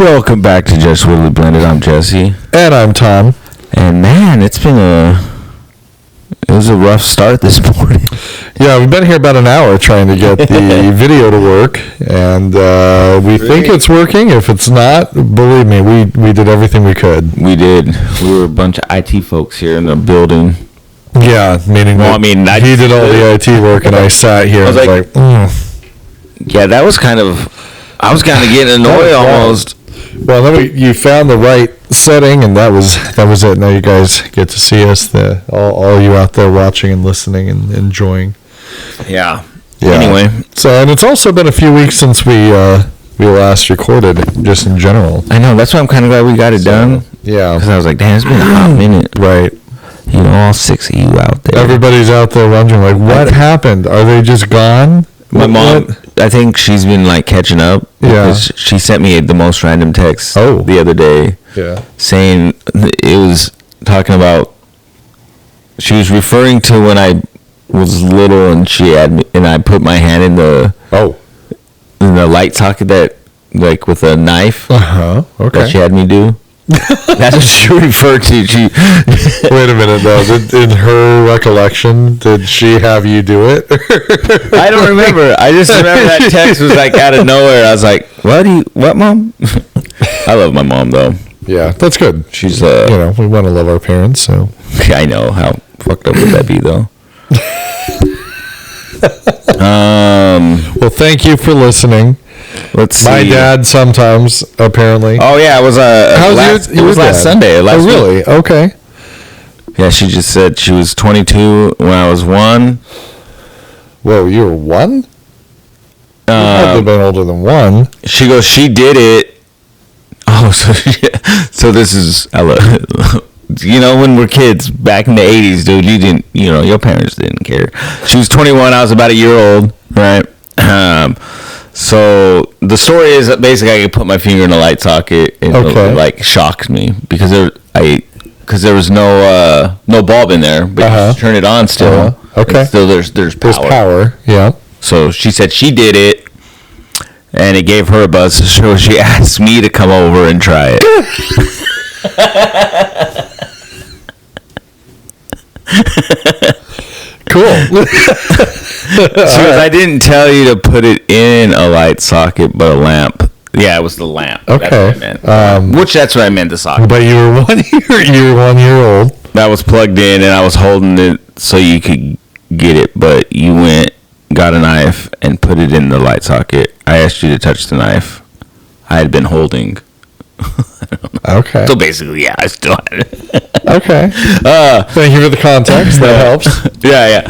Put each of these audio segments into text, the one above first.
Welcome back to Just Weirdly Blended. I'm Jesse. And I'm Tom. And man, it was a rough start this morning. Yeah, we've been here about an hour trying to get the video to work, and we think it's working. If it's not, believe me, we did everything we could. We did. We were a bunch of IT folks here in the building. Yeah, meaning he did all the IT work, and I sat here and was like Yeah, that was kind of... I was kind of getting annoyed almost. Well, then you found the right setting, and that was it. Now you guys get to see us, all you out there watching and listening and enjoying. Yeah. Anyway, so and it's also been a few weeks since we last recorded, just in general. I know, that's why I'm kind of glad we got it done. Yeah, because I was like, damn, it's been a hot minute, right? You know, all six of you out there. Everybody's out there wondering, like, what happened? Are they just gone? My mom, I think she's been like catching up. Yeah. She sent me the most random text the other day. Yeah. Saying it was talking about, she was referring to when I was little and she had me, and I put my hand in the light socket that, like, with a knife. Okay. That she had me do. That's what she referred to. Wait a minute, though. In her recollection, did she have you do it? I don't remember. I just remember that text was like out of nowhere. I was like, what, Mom? I love my mom, though. Yeah, that's good. She's, we want to love our parents, so. I know. How fucked up would that be, though? Well, thank you for listening. Let's see. My dad sometimes, apparently. Oh, yeah, it was last Sunday. Really? Week. Okay. Yeah, she just said she was 22 when I was 1. Whoa, you were 1? You had to have been older than 1. She goes, she did it. Oh, so this is, you know, when we're kids back in the 80s, dude, you didn't, your parents didn't care. She was 21. I was about a year old, right? So the story is that basically I could put my finger in a light socket and it like shocked me because there was no bulb in there, but you just turn it on still. Okay. Still there's power. There's power, yeah. So she said she did it, and it gave her a buzz. So she asked me to come over and try it. Cool. She goes, I didn't tell you to put it in a light socket, but a lamp. Yeah, it was the lamp. Okay. That's what I meant. That's what I meant, the socket. But you were 1 year old. That was plugged in, and I was holding it so you could get it, but you got a knife, and put it in the light socket. I asked you to touch the knife. I had been holding. Okay. So basically, yeah, I still had it. Okay. Thank you for the context. That helps. Yeah.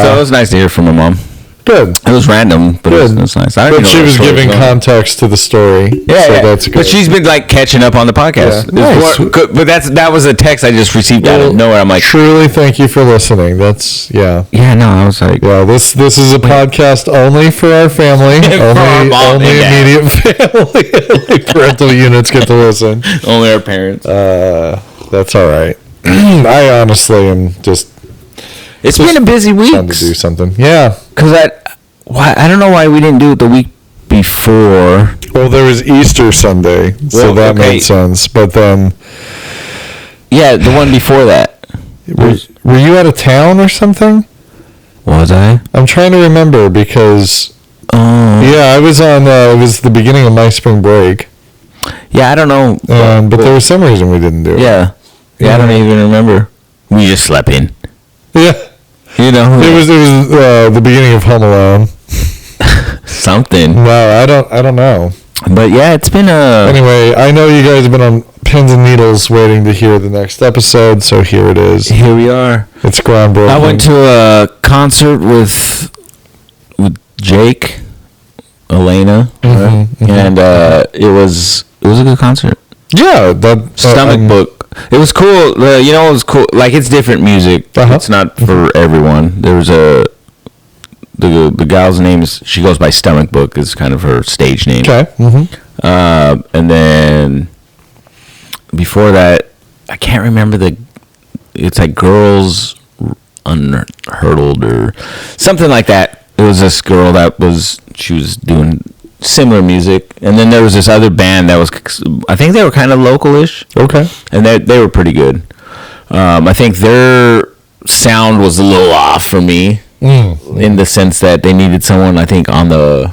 So it was nice to hear from my mom. Good. It was random, but it was nice. But she was giving context to the story. Yeah, so that's good. But she's been like catching up on the podcast. Yeah. Nice. But that was a text I just received out of nowhere. I'm like, truly, thank you for listening. That's Yeah, no, I was like, well, this is a podcast only for our family, only immediate family, only parental units get to listen. Only our parents. That's all right. I honestly am just. It's been a busy week. Time to do something. Yeah. Because I don't know why we didn't do it the week before. Well, there was Easter Sunday, so that made sense. But then. Yeah, the one before that. Were you out of town or something? Was I? I'm trying to remember because. Yeah, I was on. It was the beginning of my spring break. Yeah, I don't know. But there was some reason we didn't do it. Yeah, I don't even remember. We just slept in. Yeah. It was the beginning of Home Alone. Something. No, I don't know. But yeah, it's been Anyway, I know you guys have been on pins and needles waiting to hear the next episode, so here it is. Here we are. It's groundbreaking. I went to a concert with Jake, Elena, and it was a good concert. Yeah, that Stomach Book. It was cool. It was cool. Like, it's different music. It's not for everyone. There's the gal's name is, she goes by Stomach Book, is kind of her stage name. Okay. And then before that, I can't remember it's like Girls Unhurdled or something like that. It was this girl she was doing similar music. And then there was this other band that was, I think they were kind of local-ish. Okay. And they were pretty good. I think their sound was a little off for me in the sense that they needed someone, I think, on the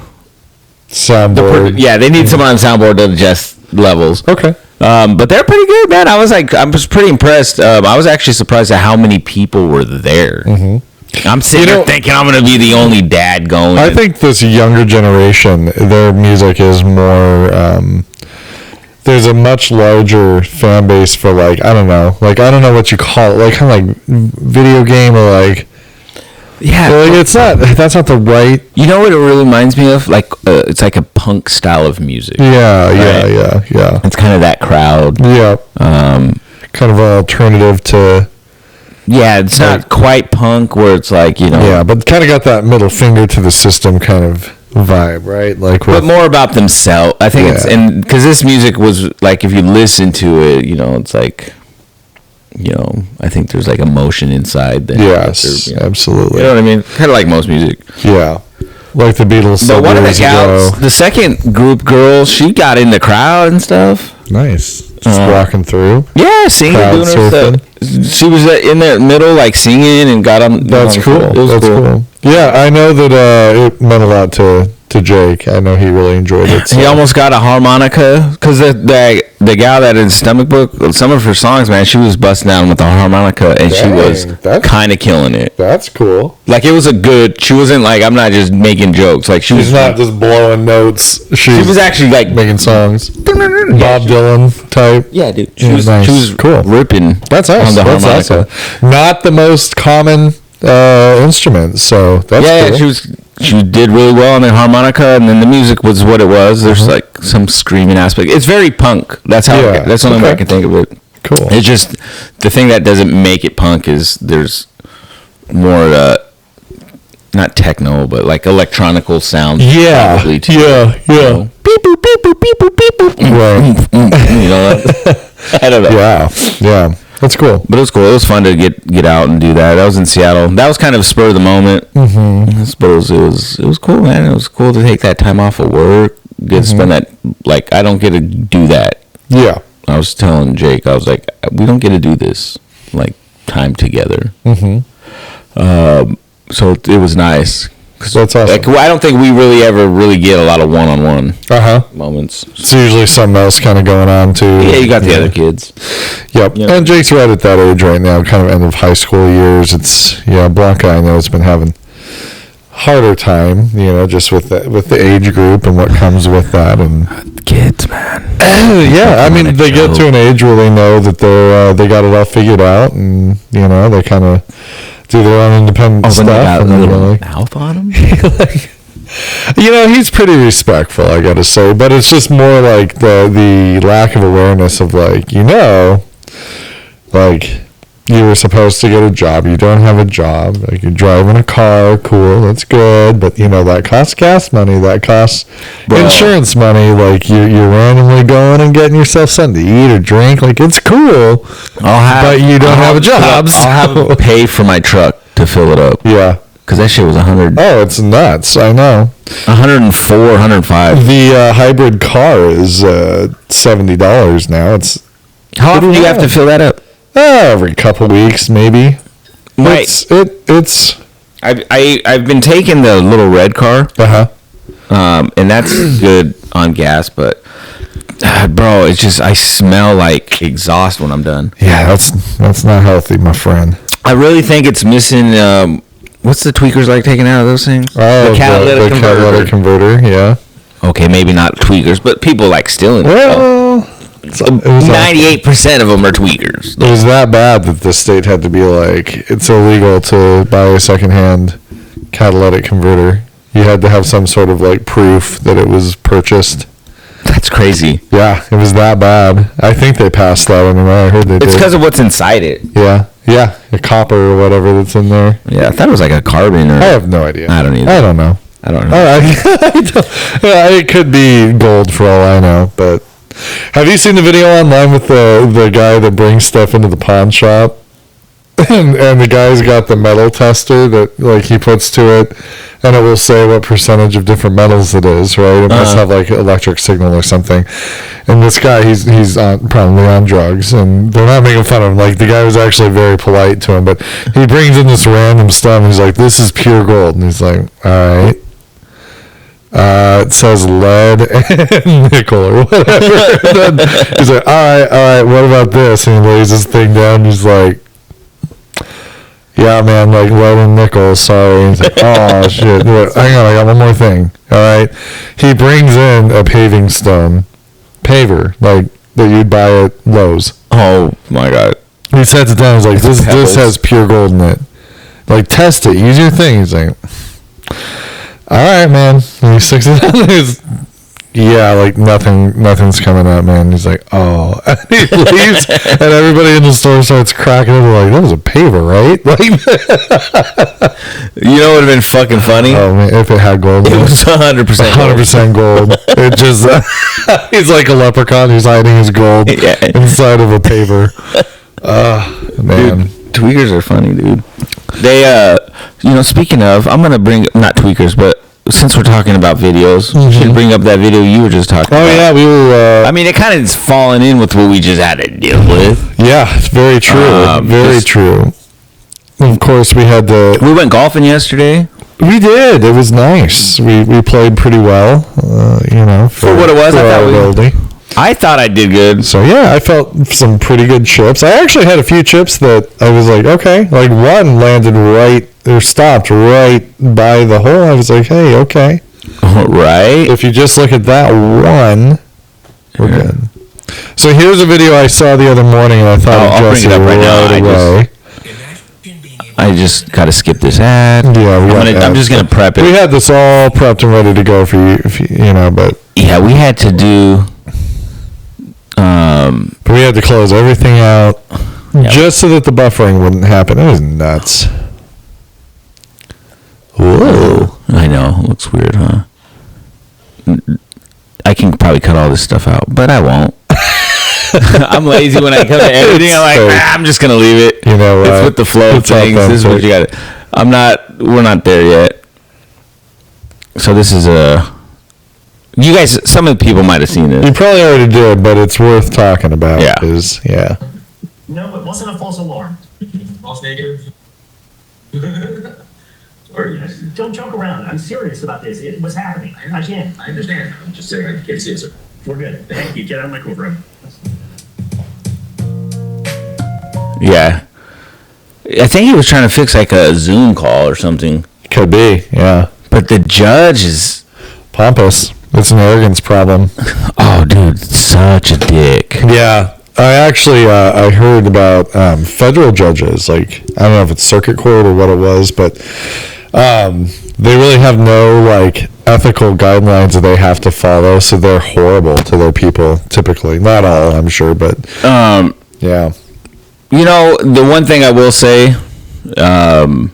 soundboard. They need someone on the soundboard to adjust levels. Okay. But they're pretty good, man. I was pretty impressed. I was actually surprised at how many people were there. I'm sitting there thinking I'm going to be the only dad going. I think this younger generation, their music is more, there's a much larger fan base for, like, I don't know what you call it, like, kind of like video game or like, yeah, like that's not the right. You know what it really reminds me of? Like, it's like a punk style of music. Yeah, right? yeah. It's kind of that crowd. Yeah. Kind of an alternative to. Yeah, it's not quite punk where it's like, Yeah, but kind of got that middle finger to the system kind of vibe, right? Like, but more about themselves. I think it's, and because this music was like, if you listen to it, it's like, I think there's like emotion inside. Yes, absolutely. You know what I mean? Kind of like most music. Yeah. Like the Beatles. But one of the gals, the second group girl, she got in the crowd and stuff. Nice. Just walking through. Yeah, singing, doing her stuff. She was in the middle, like singing, and got on. That's cool. That's cool. Yeah, I know that it meant a lot to Jake. I know he really enjoyed it. So. He almost got a harmonica because the gal that in Stomach Book, some of her songs, man, she was busting down with the harmonica, and she was kind of killing it. That's cool. Like, it was she wasn't like, I'm not just making jokes. Like, she's not just blowing notes. She was actually like making songs. Bob Dylan type. Yeah, dude. She was cool. Ripping. That's awesome. On the harmonica. Awesome. Not the most common instrument, so that's cool. She did really well on the harmonica, and then the music was what it was. There's like some screaming aspect. It's very punk. That's how. That's the only way I can think of it. Cool. It's just the thing that doesn't make it punk is there's more not techno, but like electronical sound. Yeah. Yeah. Beep boop beep boop beep boop beep boop. Right. I don't know. Yeah. That's cool. But it was cool. It was fun to get out and do that. That was in Seattle. That was kind of spur of the moment. I suppose it was cool, man. It was cool to take that time off of work, get to spend that. Like, I don't get to do that. Yeah. I was telling Jake, I was like, we don't get to do this, like, time together. So it was nice. That's awesome. Like, I don't think we really ever get a lot of one-on-one moments. It's usually something else kind of going on too. Yeah, you got the other kids. Yep. And Jake's right at that age right now, kind of end of high school years. It's Blanca, I know, has been having harder time, just with the age group and what comes with that, and kids, man. I mean, they get to an age where they know that they got it all figured out, and they kind of do their own independent stuff. Got a little mouth on him. He's pretty respectful, I gotta say, but it's just more like the lack of awareness of like you were supposed to get a job, you don't have a job, like you're driving a car, cool, that's good, but that costs gas money, that costs insurance money, like you're randomly going and getting yourself something to eat or drink, like it's cool, but you don't have a job. I'll have to pay for my truck to fill it up. Yeah. Because that shit was 100. Oh, it's nuts. I know. 104, 105. The hybrid car is $70 now. It's how often do you have to fill that up? Every couple weeks, maybe. Right. It's. I've been taking the little red car. And that's good on gas, but bro, it's just I smell like exhaust when I'm done. Yeah, that's not healthy, my friend. I really think it's missing. What's the tweakers like taking out of those things? Oh, the catalytic converter. Yeah. Okay, maybe not tweakers, but people like stealing. Well, 98% of them are tweakers. It was that bad that the state had to be like, it's illegal to buy a secondhand catalytic converter. You had to have some sort of like proof that it was purchased. That's crazy. Yeah, it was that bad. I think they passed that one. I heard they did. It's because of what's inside it. Yeah, a copper or whatever that's in there. Yeah, I thought it was like a carbon. I have no idea. I don't either. I don't know. It could be gold for all I know. But have you seen the video online with the guy that brings stuff into the pawn shop? and the guy's got the metal tester that like he puts to it, and it will say what percentage of different metals it is, right? It must have like electric signal or something. And this guy, he's probably on drugs, and they're not making fun of him. Like the guy was actually very polite to him, but he brings in this random stuff, and he's like, "This is pure gold," and he's like, "All right." It says lead and nickel or whatever. Then he's like, all right, what about this? And he lays this thing down, and he's like, yeah, man, like lead and nickel, sorry. He's like, oh, shit. Hang on, I got one more thing. All right. He brings in a paving stone, paver, like that you'd buy at Lowe's. Oh, my God. He sets it down. He's like, this has pure gold in it. Like, test it. Use your thing. He's like, all right, man. And he sticks it on. Yeah, like nothing's coming out, man. He's like, oh. And he leaves, and everybody in the store starts cracking up. They're like, that was a paver, right? Like, you know what would have been fucking funny? Oh, man, if it had gold. It was 100% 100% gold. It just, he's like a leprechaun. He's hiding his gold inside of a paver. Man. Dude, tweakers are funny, dude. They, speaking of, I'm going to bring, not tweakers, but since we're talking about videos, we should bring up that video you were just talking about. Oh, yeah, we were... I mean, it kind of is falling in with what we just had to deal with. Yeah, it's very true. Very true. Of course, we had the... We went golfing yesterday. We did. It was nice. We played pretty well, for what it was. I thought I did good. So, yeah, I felt some pretty good chips. I actually had a few chips that I was like, okay. Like, one landed stopped right by the hole. I was like, hey, okay. Right. If you just look at that one, we're good. So, here's a video I saw the other morning, and I thought I'll bring it up right now. I just got to skip this ad. Yeah, I'm just going to prep it. We had this all prepped and ready to go for you, but... Yeah, we had to do... we had to close everything out just so that the buffering wouldn't happen. It was nuts. Whoa. I know. It looks weird, huh? I can probably cut all this stuff out, but I won't. I'm lazy when I come to editing. I'm like, I'm just going to leave it. You know what? It's with the flow of things. This is what you got to... We're not there yet. So this is you guys, some of the people might have seen this. You probably already did, but it's worth talking about. Yeah. No, it wasn't a false alarm. False negative. Don't joke around. I'm serious about this. It was happening. I can't. I understand. I'm just saying I can't see it, sir. We're good. Thank you. Get out of my courtroom. Yeah. I think he was trying to fix like a Zoom call or something. Could be, yeah. But the judge is... pompous. It's an arrogance problem. Oh, dude, such a dick. Yeah. I actually, I heard about federal judges, like, I don't know if it's circuit court or what it was, but they really have no, like, ethical guidelines that they have to follow, so they're horrible to their people, typically. Not all, I'm sure, but, yeah. You know, the one thing I will say, and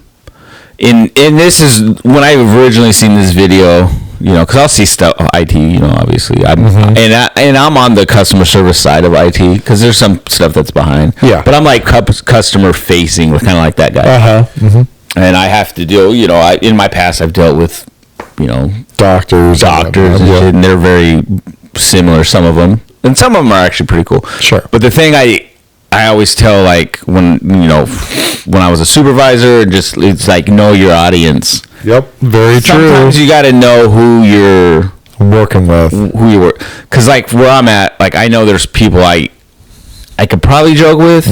this is, when I originally seen this video... because I'll see stuff, IT, obviously. And I'm on the customer service side of IT, because there's some stuff that's behind. Yeah. But I'm like customer facing, kind of like that guy. And I have to deal, in my past I've dealt with, doctors and shit, and they're very similar, some of them. And some of them are actually pretty cool. Sure. But the thing I always tell, like, when I was a supervisor, it's like, know your audience. Yep, very true. Sometimes you got to know who you're working with. Who you work. Because, like, where I'm at, like, I know there's people I could probably joke with.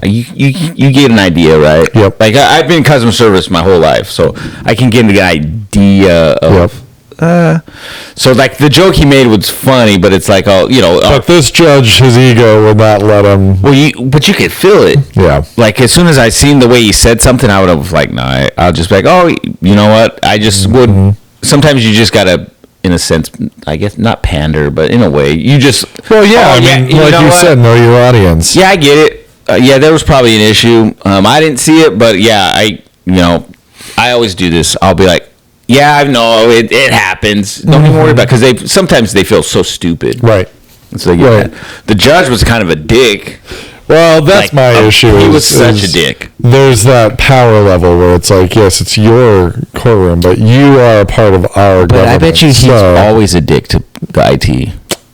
You get an idea, right? Yep. Like, I've been in customer service my whole life, so I can get an idea of... So, like, the joke he made was funny, but it's like, but this judge, his ego would not let him... Well, but you could feel it. Yeah. Like, as soon as I seen the way he said something, I would have, like, nah, I'll just be like, oh, you know what? I just would... Sometimes you just gotta, in a sense, I guess, not pander, but in a way, you just... Well, yeah, like you said, know your audience. Yeah, I get it. Yeah, there was probably an issue. I didn't see it, but yeah, I always do this. I'll be like, yeah, I know it happens. Don't even worry about it, because sometimes they feel so stupid. Right. So they get that. The judge was kind of a dick. Well, that's my issue. He was such a dick. There's that power level where it's like, yes, it's your courtroom, but you are a part of our government. But I bet you he's always a dick to the IT.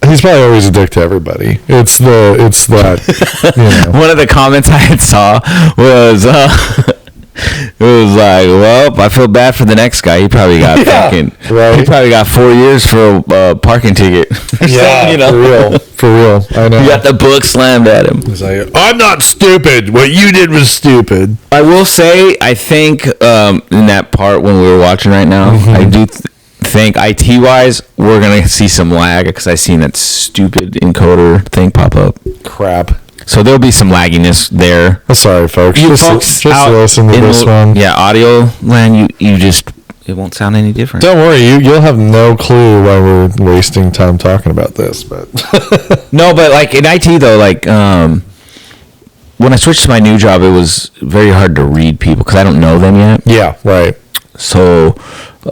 He's probably always a dick to everybody. It's that, you know. One of the comments I saw was, it was like, well, I feel bad for the next guy. He probably got he probably got 4 years for a parking ticket. Yeah, you know? For real. I know. You got the book slammed at him. He's like, I'm not stupid. What you did was stupid. I will say, I think in that part when we were watching right now, I do think IT-wise, we're going to see some lag because I seen that stupid encoder thing pop up. Crap. So there'll be some lagginess there. Sorry, folks. Just listen to this one. Yeah, audio land, you just, it won't sound any different. Don't worry, you'll have no clue why we're wasting time talking about this. But no, but like in IT though, like when I switched to my new job, it was very hard to read people because I don't know them yet. Yeah, right. So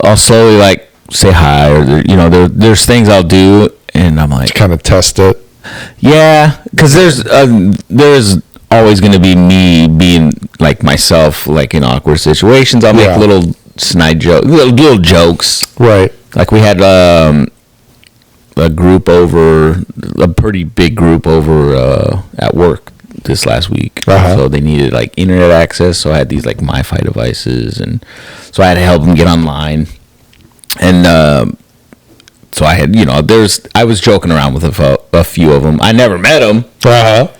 I'll slowly like say hi, or you know, there's things I'll do, and I'm like, to kind of test it. Yeah, because there's always going to be me being like myself, like in awkward situations. I'll make little snide jokes, little jokes. Right. Like we had a pretty big group over at work this last week. So they needed like internet access. So I had these like MiFi devices, and so I had to help them get online. And so I had, you know, I was joking around with a few of them. I never met them, but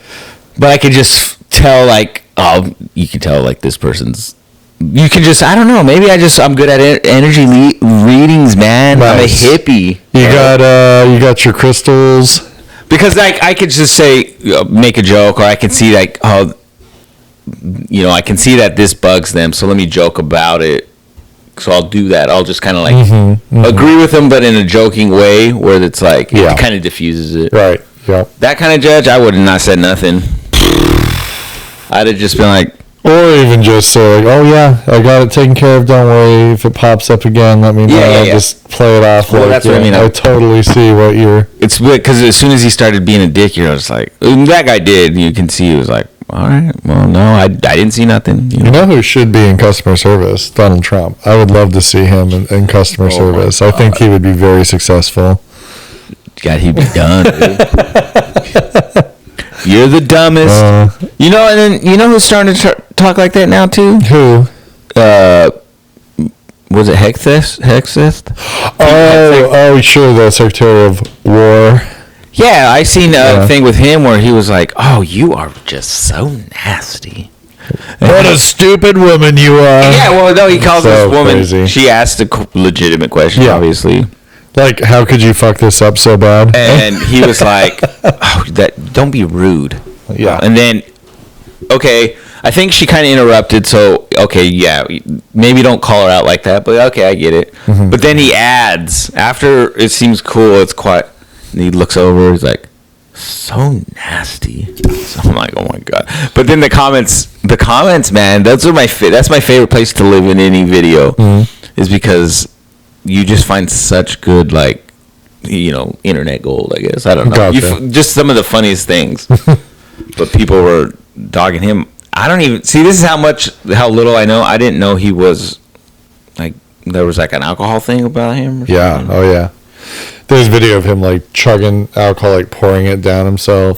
I could just tell, like, oh, you can tell, like, this person's. You can just, I don't know. Maybe I'm good at energy readings, man. Nice. I'm a hippie. You got your crystals. Because like I could just say, make a joke, or I can see like, oh, you know, I can see that this bugs them, so let me joke about it. So I'll do that. I'll just kind of like agree with them, but in a joking way where it's like, it kind of diffuses it. Right. Yeah. That kind of judge, I would have not said nothing. I'd have just been like. Or even just say like, oh yeah, I got it taken care of. Don't worry. If it pops up again, let me know. Yeah. Just play it off. Well, that's what I mean. I totally see what you're. It's because as soon as he started being a dick, you're just like, that guy did. You can see he was like, all right, well, no, I didn't see nothing. You know who should be in customer service? Donald Trump. I would love to see him in customer service. I think he would be very successful. God, he'd be done, dude. You're the dumbest. You know, and then you know who's starting to talk like that now too? Who? Was it Hexeth? Oh, sure, the Secretary of War. Yeah, I seen a thing with him where he was like, "Oh, you are just so nasty. What a stupid woman you are." Yeah, well, no, he calls this woman. Crazy. She asked a legitimate question, obviously. Like, how could you fuck this up so bad? And he was like, "Oh, don't be rude." Yeah. And then, okay, I think she kind of interrupted. So, okay, yeah, maybe don't call her out like that. But okay, I get it. But then he adds, after it seems cool, it's quiet. And he looks over. He's like, "So nasty." So I'm like, "Oh my god!" But then the comments, man, that's my favorite place to live in any video, is because you just find such good, like, you know, internet gold. I guess I don't know. Gotcha. Just some of the funniest things. But people were dogging him. I don't even see. This is how little I know. I didn't know he was like there was like an alcohol thing about him. Or something. Oh yeah. There's video of him like chugging alcohol, like pouring it down himself.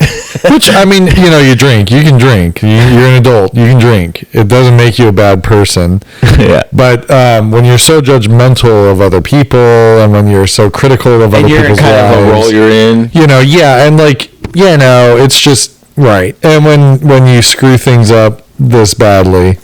Which, I mean, you know, you drink. You can drink. You're an adult. You can drink. It doesn't make you a bad person. Yeah. But when you're so judgmental of other people, and when you're so critical of other people's lives, kind of a role you're in. You know, and like, it's just right. And when you screw things up this badly.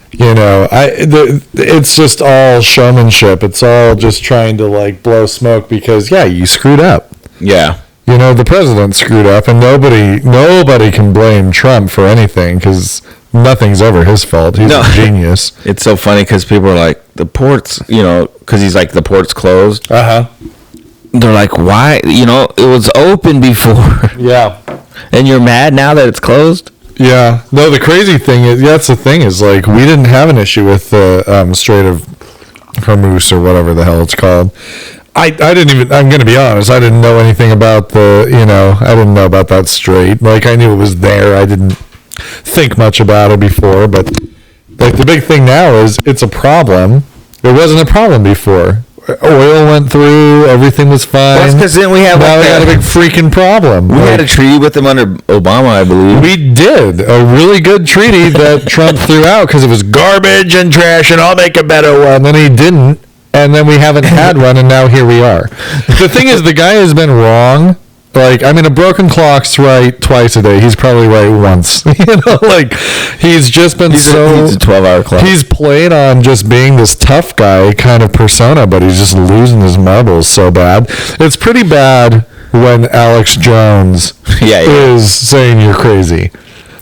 You know, it's just all showmanship. It's all just trying to like blow smoke because you screwed up. Yeah. You know, the president screwed up, and nobody can blame Trump for anything because nothing's ever his fault. He's a genius. It's so funny because people are like, the ports, you know, because he's like, the port's closed. They're like, why? You know, it was open before. Yeah. And you're mad now that it's closed? Yeah. No, the crazy thing is, that's the thing is, like, we didn't have an issue with the Strait of Hormuz or whatever the hell it's called I didn't even, I'm going to be honest, I didn't know anything about I didn't know about that straight. Like, I knew it was there. I didn't think much about it before, but like the big thing now is it's a problem. It wasn't a problem before. Oil went through, everything was fine. That's because then we have now we got a big freaking problem. We had a treaty with them under Obama, I believe. We did a really good treaty that Trump threw out because it was garbage and trash, and I'll make a better one. And he didn't. And then we haven't had one, and now here we are. The thing is, the guy has been wrong. Like, I mean, a broken clock's right twice a day. He's probably right once. Like, he's just been he's a 12-hour clock. He's played on just being this tough guy kind of persona, but he's just losing his marbles so bad. It's pretty bad when Alex Jones is saying you're crazy.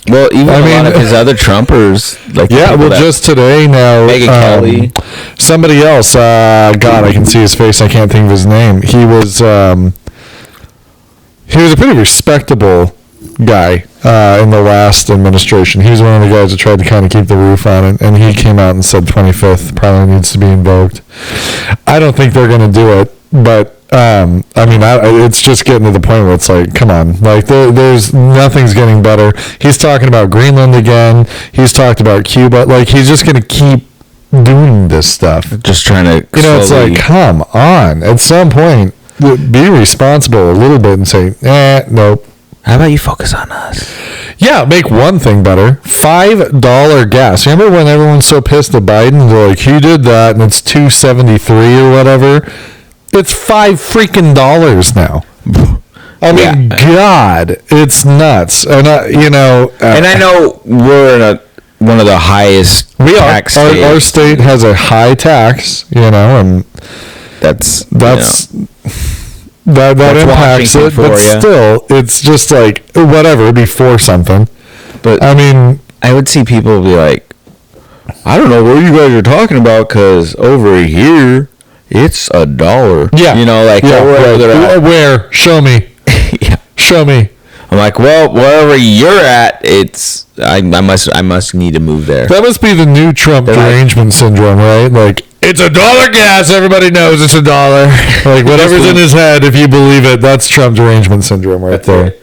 Well, even a lot of his other Trumpers, like just today now, Megyn Kelly, somebody else. God, I can see his face. I can't think of his name. He was a pretty respectable guy in the last administration. He's one of the guys that tried to kind of keep the roof on it, and he came out and said 25th probably needs to be invoked. I don't think they're going to do it, but. It's just getting to the point where it's like, come on, like there's nothing's getting better. He's talking about Greenland again. He's talked about Cuba. Like, he's just going to keep doing this stuff. Just trying to, it's like, come on. At some point, be responsible a little bit and say, nope. How about you focus on us? Yeah, make one thing better. $5 gas. Remember when everyone's so pissed at Biden? They're like, he did that, and it's $2.73 or whatever. It's $5 now. I mean, God, it's nuts. And and I know we're in one of the highest tax states. Our state has a high tax, and that impacts it. But still, it's just like whatever before something. But I mean, I would see people be like, I don't know what you guys are talking about because over here. It's $1. Yeah. Where? Show me. Yeah. Show me. I'm like, well, wherever you're at, it's I must need to move there. That must be the new Trump derangement syndrome, right? Like, it's $1 gas. Everybody knows it's $1. Like, whatever's in his head, if you believe it, that's Trump derangement syndrome right there.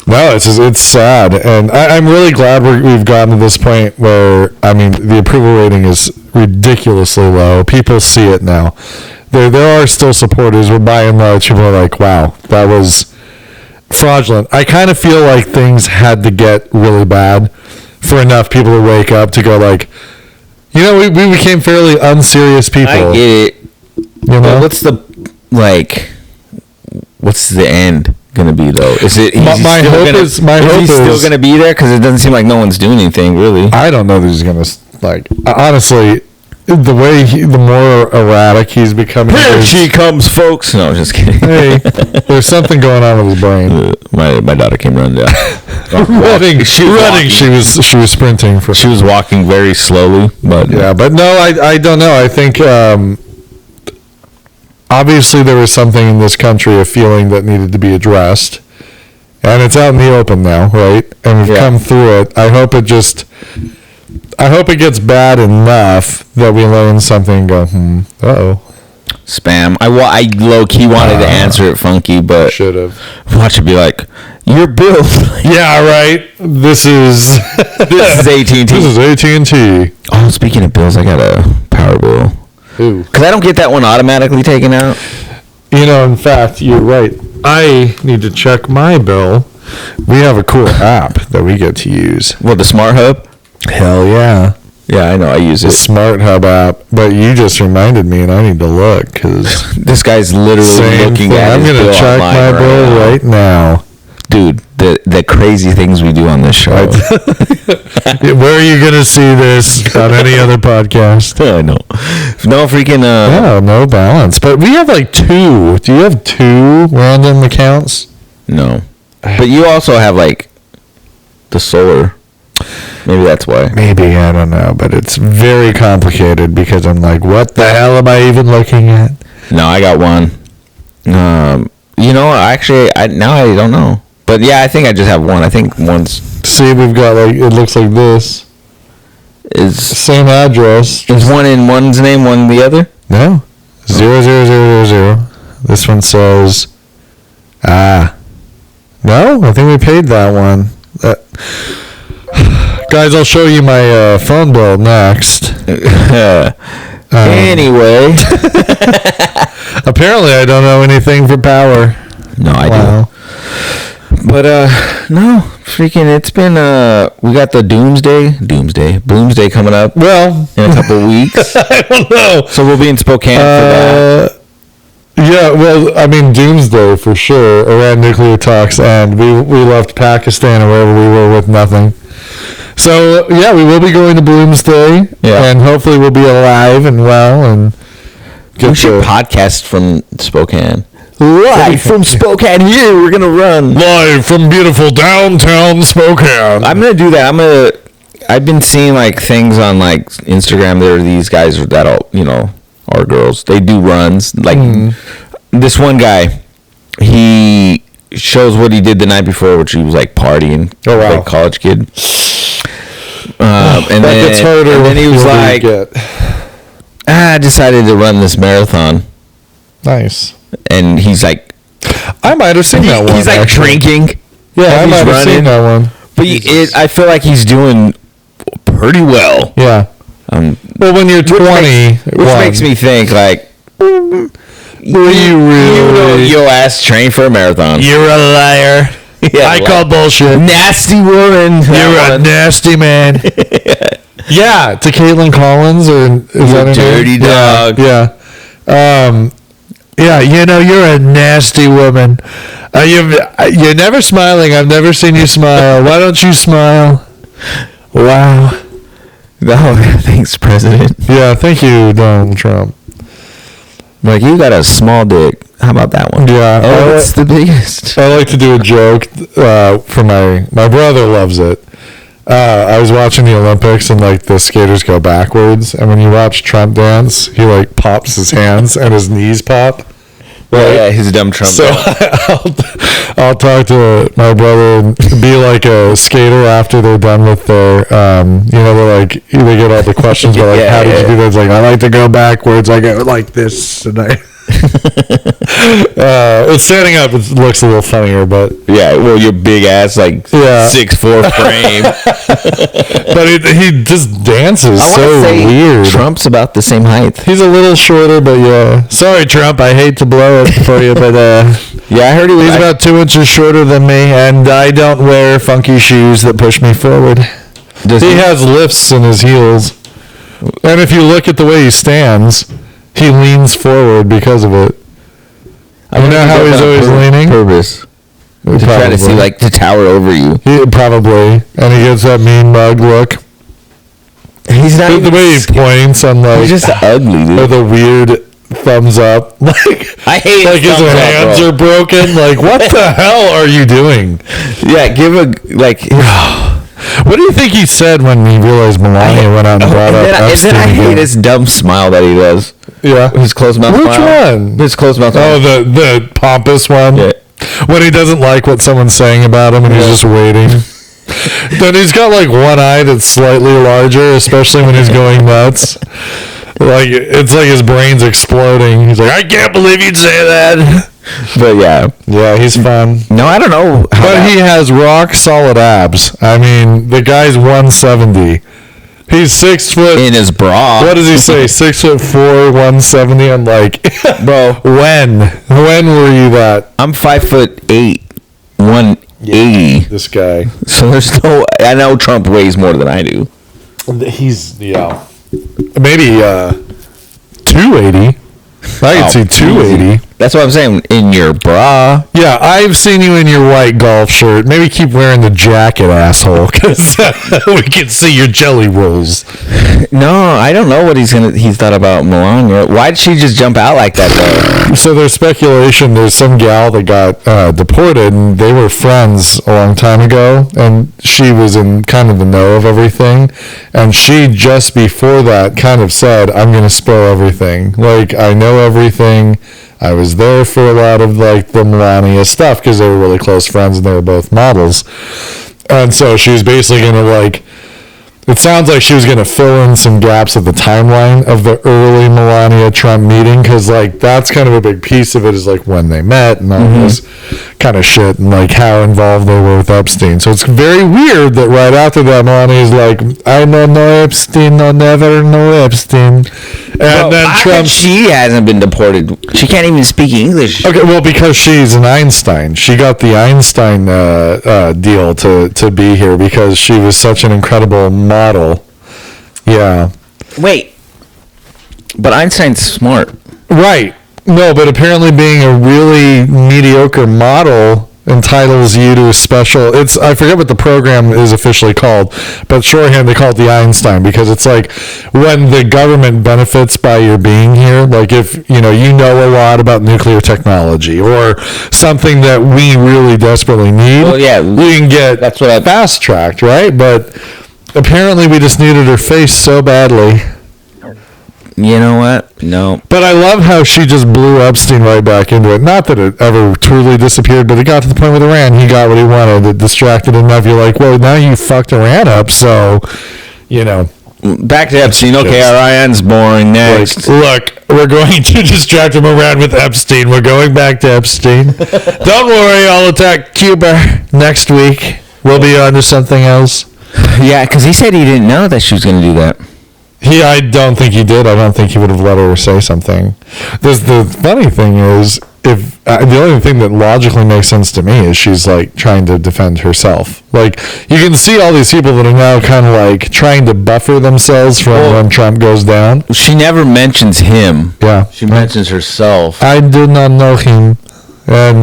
No, it's sad, and I'm really glad we've gotten to this point where, I mean, the approval rating is ridiculously low. People see it now. There are still supporters, but by and large, people are like, wow, that was fraudulent. I kind of feel like things had to get really bad for enough people to wake up to go like, we became fairly unserious people. I get it. Well, what's the end gonna be though? Is it my hope is still gonna be there? Because it doesn't seem like no one's doing anything really. I don't know that he's gonna honestly. The more erratic he's becoming. Here she comes, folks. No, just kidding. Hey, there's something going on with his brain. My daughter came running down. running. She was sprinting. She was walking very slowly, but yeah. But no, I don't know. I think obviously there was something in this country, a feeling that needed to be addressed, and it's out in the open now, right? And we've come through it. I hope it gets bad enough that we learn something and go, spam. I low-key wanted to answer it funky, but should have. Watch it be like, your bill. Yeah, right. This is AT&T. This is AT&T. Oh, speaking of bills, I got a power bill. Ooh. Because I don't get that one automatically taken out. In fact, you're right. I need to check my bill. We have a cool app that we get to use. What, the Smart Hub? Hell yeah. Yeah, I know. I use it. The Smart Hub app. But you just reminded me, and I need to look, because this guy's literally looking at his bill. I'm going to check my bill right now. Dude, the crazy things we do on this show. Where are you going to see this on any other podcast? I know. No freaking... no balance. But we have 2. Do you have 2 random accounts? No. But you also have, the solar... Maybe that's why. Maybe, I don't know. But it's very complicated because I'm like, what the hell am I even looking at? No, I got one. Actually, I don't know. But yeah, I think I just have one. I think one's... See, we've got it looks like this. Is same address. Is one in one's name, one in the other? No. 0000. This one says, no, I think we paid that one. Guys, I'll show you my phone bill next. Anyway. Apparently I don't know anything for power. No, I do. But, no, freaking, it's been, we got the Bloomsday coming up. Well, in a couple of weeks. I don't know. So we'll be in Spokane for that. Yeah, well, I mean, Doomsday for sure. Iran nuclear talks, and we left Pakistan or wherever we were with nothing. So, yeah, we will be going to Bloomsday, and hopefully we'll be alive and well. And we should podcast from Spokane. Live from Spokane here. We're going to run. Live from beautiful downtown Spokane. I'm going to do that. I've been seeing, like, things on, like, Instagram. There are these guys that all, are girls. They do runs. Like, this one guy, he shows what he did the night before, which he was, like, partying. Oh, wow. Like, college kid. And then he was like, I decided to run this marathon. Nice. And he's like, I might have seen that one. He's like drinking. Yeah, I might have seen that one. But I feel like he's doing pretty well. Yeah. Well, when you're 20, which makes me think, like, were you really? Your ass trained for a marathon. You're a liar. Yeah, I call bullshit. Nasty woman. You're a nasty man. Yeah, to Caitlin Collins, or is that her dirty name? dog. Yeah. Yeah, you're a nasty woman. You're never smiling. I've never seen you smile. Why don't you smile? Wow. Oh, thanks, President. Yeah, thank you, Donald Trump. Like, you got a small dick. How about that one? Yeah. That's the biggest. I like to do a joke for my brother loves it. I was watching the Olympics, and, like, the skaters go backwards, and when you watch Trump dance, he, like, pops his hands and his knees pop. Right? Yeah, his dumb Trump. So I'll talk to my brother and be like a skater after they're done with their, they're like, they get all the questions about, like, how did you do this? Like, I like to go backwards. I go like this, and it's standing up. It looks a little funnier, but well, your big ass, like 6'4" frame. But he just dances so weird. Trump's about the same height. He's a little shorter, but yeah. Sorry, Trump. I hate to blow it for you, but yeah, I heard he's about 2 inches shorter than me, and I don't wear funky shoes that push me forward. He has lifts in his heels, and if you look at the way he stands, he leans forward because of it. You know how he's always leaning? Purpose. To try to see, like, to tower over you. Probably. And he gets that mean mug look. He's not the way he points on, like... He's just ugly, dude. Or the weird thumbs up. Like, I hate like his hands are broken. Like, what the hell are you doing? Yeah, give a, like... What do you think he said when he realized Melania went out and brought up Epstein? And then I hate his dumb smile that he does. Yeah. His closed mouth smile. Which one? His closed mouth smile. Oh, the pompous one? Yeah. When he doesn't like what someone's saying about him and he's just waiting. Then he's got, like, one eye that's slightly larger, especially when he's going nuts. Like, it's like his brain's exploding. He's like, I can't believe you'd say that. But yeah, he's fun. No, I don't know. But he has rock solid abs. I mean, the guy's 170. He's 6 foot in his bra. What does he say? 6'4", 170. I'm like, bro, when were you that? I'm 5'8", 180. This guy. So there's no. I know Trump weighs more than I do. He's maybe 280. I can see 280. That's what I'm saying. In your bra. Yeah, I've seen you in your white golf shirt. Maybe keep wearing the jacket, asshole, because we can see your jelly rolls. No, I don't know what he's thought about Melania. Why'd she just jump out like that, though? So there's speculation. There's some gal that got deported, and they were friends a long time ago, and she was in kind of the know of everything, and she just before that kind of said, I'm going to spill everything. Like, I know everything. I was there for a lot of, like, the Melania stuff because they were really close friends and they were both models. And so she was basically going to, like, It sounds like she was going to fill in some gaps of the timeline of the early Melania-Trump meeting, because, like, that's kind of a big piece of it is, like, when they met and all this kind of shit and, like, how involved they were with Epstein. So it's very weird that right after that, Melania's like, I don't know Epstein, I'll never know Epstein. And then Trump... She hasn't been deported. She can't even speak English. Okay, well, because she's an Einstein. She got the Einstein deal to be here because she was such an incredible model. Yeah. Wait. But Einstein's smart. Right. No, but apparently being a really mediocre model entitles you to a special... I forget what the program is officially called, but shorthand they call it the Einstein, because it's like when the government benefits by your being here, like if you know a lot about nuclear technology or something that we really desperately need, well, yeah, we can get fast-tracked, right? But apparently we just needed her face so badly. You know what? No. But I love how she just blew Epstein right back into it. Not that it ever truly disappeared, but it got to the point with Iran. He got what he wanted. It distracted him enough. You're like, well, now you fucked Iran up, so, Back to Epstein. Okay, Iran's boring. Next. Look, we're going to distract him around with Epstein. We're going back to Epstein. Don't worry, I'll attack Cuba next week. We'll be on to something else. Yeah, because he said he didn't know that she was going to do that. I don't think he did. I don't think he would have let her say something. The funny thing is, if the only thing that logically makes sense to me is she's like trying to defend herself. Like you can see all these people that are now kind of like trying to buffer themselves from when Trump goes down. She never mentions him. Yeah, she mentions herself. I do not know him, and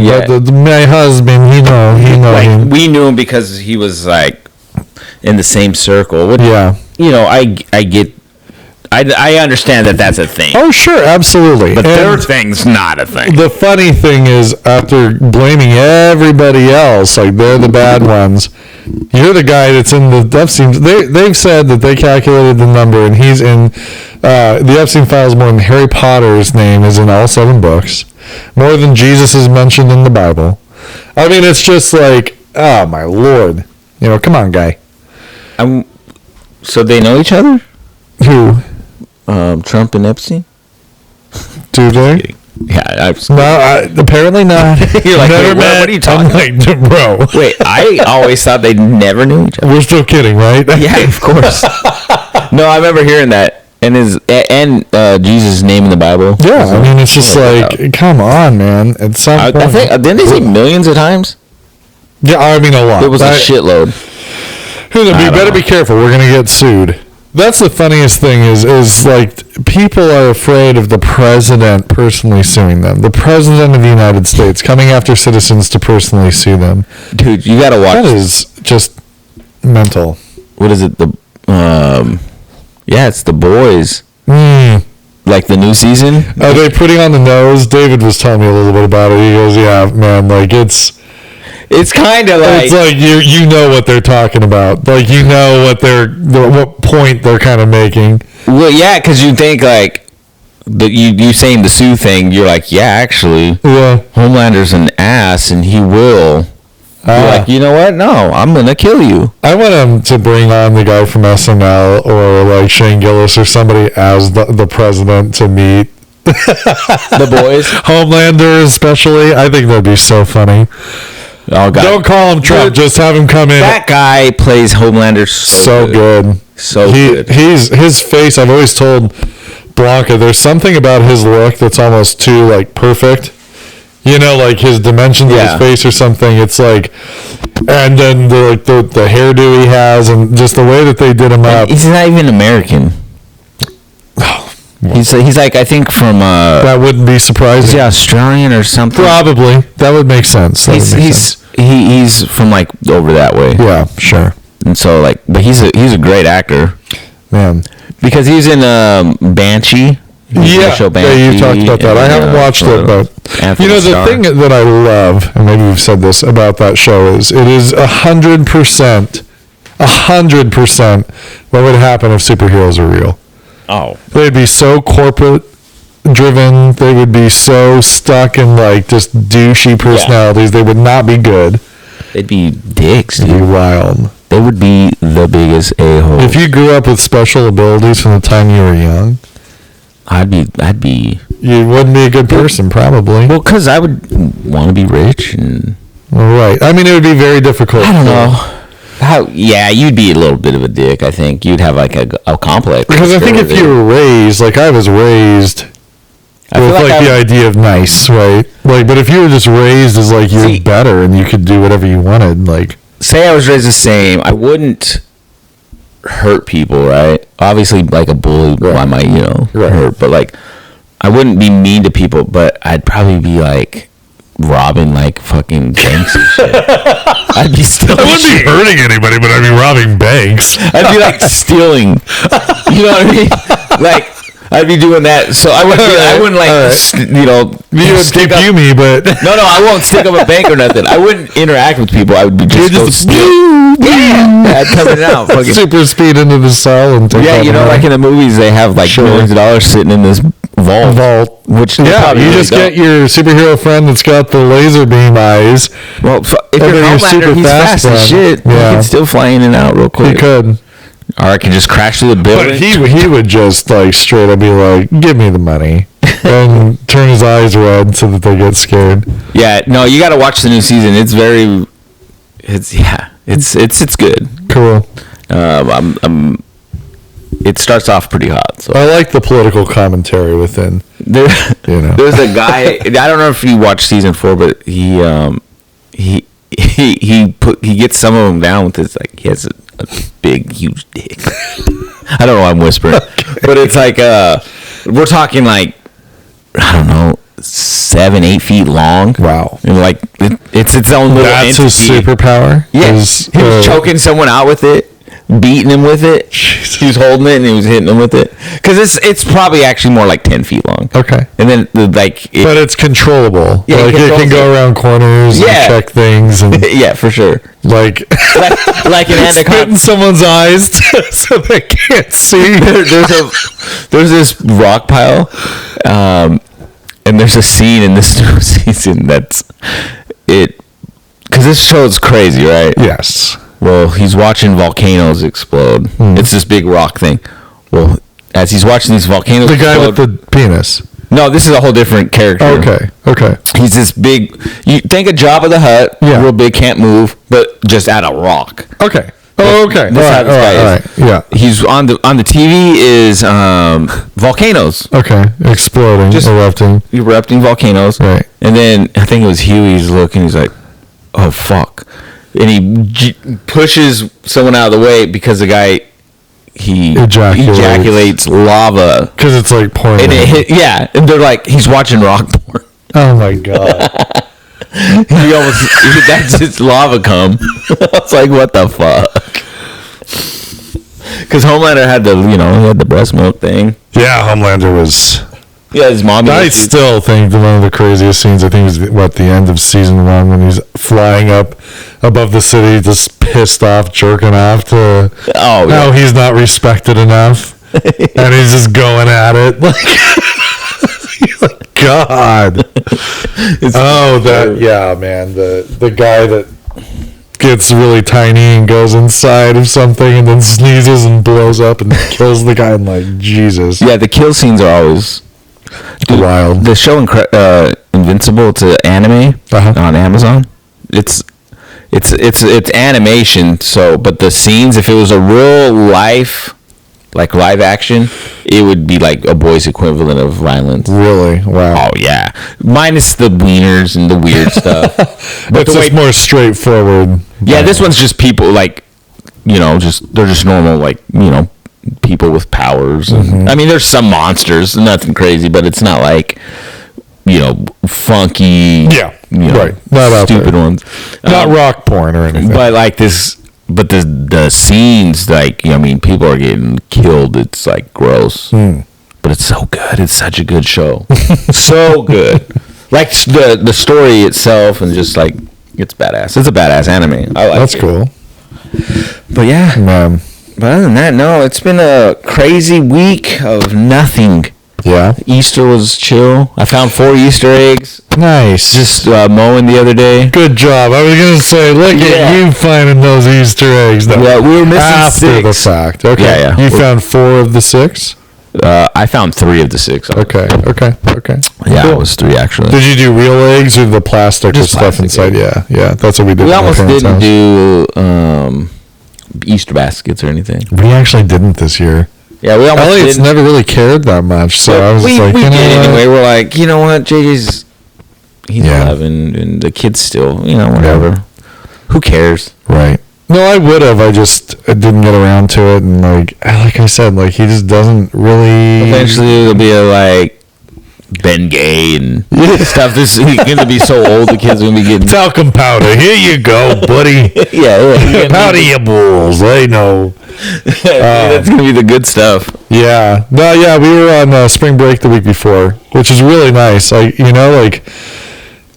my husband, he know him. We knew him because he was like in the same circle. Yeah, I get. I understand that that's a thing. Oh, sure, absolutely. But their thing's not a thing. The funny thing is, after blaming everybody else, like they're the bad ones, you're the guy that's in the Epstein. They've said that they calculated the number, and he's in the Epstein files more than Harry Potter's name is in all 7 books, more than Jesus is mentioned in the Bible. I mean, it's just like, oh my Lord, come on, guy. So they know each other? Who? Trump and Epstein? Do they? Yeah, apparently not. You're like, never met. What are you talking about? I'm like, bro. Wait, I always thought they never knew each other. We're still kidding, right? Yeah, of course. No, I remember hearing that. And Jesus' name in the Bible. Yeah, I mean, it's just like, come on, man. At some point. I think, didn't they say millions of times? Yeah, I mean, a lot. It was a shitload. You better be careful. We're going to get sued. That's the funniest thing is like people are afraid of the president personally suing them. The president of the United States coming after citizens to personally sue them. Dude, you gotta watch. That is just mental. What is it? It's The Boys. Like the new season. Are they putting on the nose? David was telling me a little bit about it. He goes, "Yeah, man, like it's kind of like... It's like you know what they're talking about. Like, you know what point they're kind of making. Well, yeah, because you think, like, you saying the Sue thing, you're like, yeah, actually, Homelander's an ass, and he will. You're like, you know what? No, I'm going to kill you. I want him to bring on the guy from SNL or, like, Shane Gillis or somebody as the president to meet. The Boys? Homelander especially. I think that'd be so funny. Oh, God. Don't call him Trump. Just have him come in. That guy plays Homelander so good. So good. His face, I've always told Blanca, there's something about his look that's almost too, like, perfect. Like his dimensions of his face or something. It's like, and then the hairdo he has and just the way that they did him up. He's not even American. He's like, I think from that wouldn't be surprising. Is he Australian or something? Probably. That would make sense. He's from like over that way. Yeah, sure. And so like, but he's a great actor. Man, because he's in Banshee. Yeah, you talked about that. I haven't watched it, but the thing that I love, and maybe we've said this about that show, is it is 100% what would happen if superheroes were real. Oh. They'd be so corporate driven. They would be so stuck in like just douchey personalities. Yeah. They would not be good. They'd be dicks, dude. They'd be wild. they would be the biggest a-holes. If you grew up with special abilities from the time you were young, I'd be. You wouldn't be a good person, probably. Well, because I would want to be rich and. Right. I mean, it would be very difficult. I don't know. Yeah, you'd be a little bit of a dick. I think you'd have like a complex. Because I think if you were raised, like I was raised. With like the idea of nice, right? Like, but if you were just raised as like you're better and you could do whatever you wanted, like. Say I was raised the same, I wouldn't hurt people, right? Obviously, like a bully, I might, hurt, but like, I wouldn't be mean to people, but I'd probably be like robbing like fucking banks and shit. I'd be stealing. I wouldn't be hurting anybody, but I'd be robbing banks. I'd be like stealing. You know what I mean? Like. I'd be doing that, so I wouldn't like, you would stick up me, but no, I won't stick up a bank or nothing. I wouldn't interact with people. I would be just steal. I'd come in and out, fucking super speed into the cell and take like in the movies, they have like millions of dollars sitting in this vault. Which you just get your superhero friend that's got the laser beam eyes. Well, if you're Homelander, he's fast as shit. Yeah. He can still fly in and out real quick. He could. Or I can just crash through the building. But he would just like straight up be like, "Give me the money," and turn his eyes red so that they get scared. Yeah, no, you got to watch the new season. It's good. Cool. It starts off pretty hot. So I like the political commentary within. There's a guy. I don't know if you watched season 4, but he gets some of them down with his like he has a big huge dick. I don't know why I'm whispering, but it's like we're talking like I don't know 7-8 feet long. Wow. And like it's its own little That's entity. His superpower. Yeah, he was choking someone out with it, beating him with it. Jesus. He was holding it and he was hitting him with it because it's probably actually more like 10 feet long. Okay. And then but it's controllable. Yeah, like it can go around corners and check things and yeah, for sure. Like an anaconda in someone's eyes so they can't see. There's this rock pile, and there's a scene in this new season that's it because this show is crazy, right? Yes. Well, he's watching volcanoes explode. It's this big rock thing. Well, as he's watching these volcanoes explode... The guy with the penis. No, this is a whole different character. Okay. He's this big... You think of Jabba the Hutt, real big, can't move, but just out of rock. Okay. Oh, okay. That's how this guy is. Yeah. He's on the TV is volcanoes. Okay. Exploding, just erupting volcanoes. Right. And then, I think it was Huey's looking, he's like, oh, fuck. And he pushes someone out of the way because the guy he ejaculates lava because it's like porn. And and they're like he's watching rock porn. Oh my god! That's his lava cum. I was like, what the fuck? Because Homelander had he had the breast milk thing. Yeah, Homelander was. Yeah, his mom. I still think one of the craziest scenes, I think, is the end of season 1 when he's flying up above the city, just pissed off, jerking off to how he's not respected enough, and he's just going at it like God. Man, the guy that gets really tiny and goes inside of something and then sneezes and blows up and kills the guy. I'm like, Jesus. Yeah, the kill scenes are always. Wild. The show Invincible, it's an anime on Amazon. It's animation, but the scenes, if it was a real life, like live action, it would be like a boy's equivalent of violence. Really? Wow. Oh yeah, minus the wieners and the weird stuff. But it's just more straightforward. Yeah, this one's just people like, they're just normal people with powers. And, I mean, there's some monsters, nothing crazy, but it's not like, funky, right, not stupid ones. Not rock porn or anything. But like this, the scenes, people are getting killed. It's like gross, but it's so good. It's such a good show, so good. Like the story itself, and just like it's badass. It's a badass anime. I like That's it. Cool. But yeah, man. But other than that, no, it's been a crazy week of nothing. Yeah. Easter was chill. I found 4 Easter eggs. Nice. Just mowing the other day. Good job. I was going to say, look at you finding those Easter eggs. Though. Yeah, we were missing after 6. the fact. Okay. Yeah. You found 4 of the 6? I found 3 of the 6. Okay. Yeah, cool. It was 3 actually. Did you do real eggs or the plastic with stuff inside? Yeah. That's what we did. We almost didn't do Easter baskets or anything. We actually didn't this year. Yeah, we almost Elliot's didn't. never really cared that much, so I was we like, did anyway. We're like, you know what, JJ's, he's 11, and the kid's still, whatever. Yeah. Who cares? Right. No, I would have. I just didn't get around to it, and like I said, like he just doesn't really. Eventually, it'll be like Ben Gay and stuff. This he's gonna be so old. The kids are gonna be getting talcum powder. Here you go, buddy. yeah. Powder your balls. I know. That's gonna be the good stuff. Yeah. No. Yeah. We were on spring break the week before, which is really nice.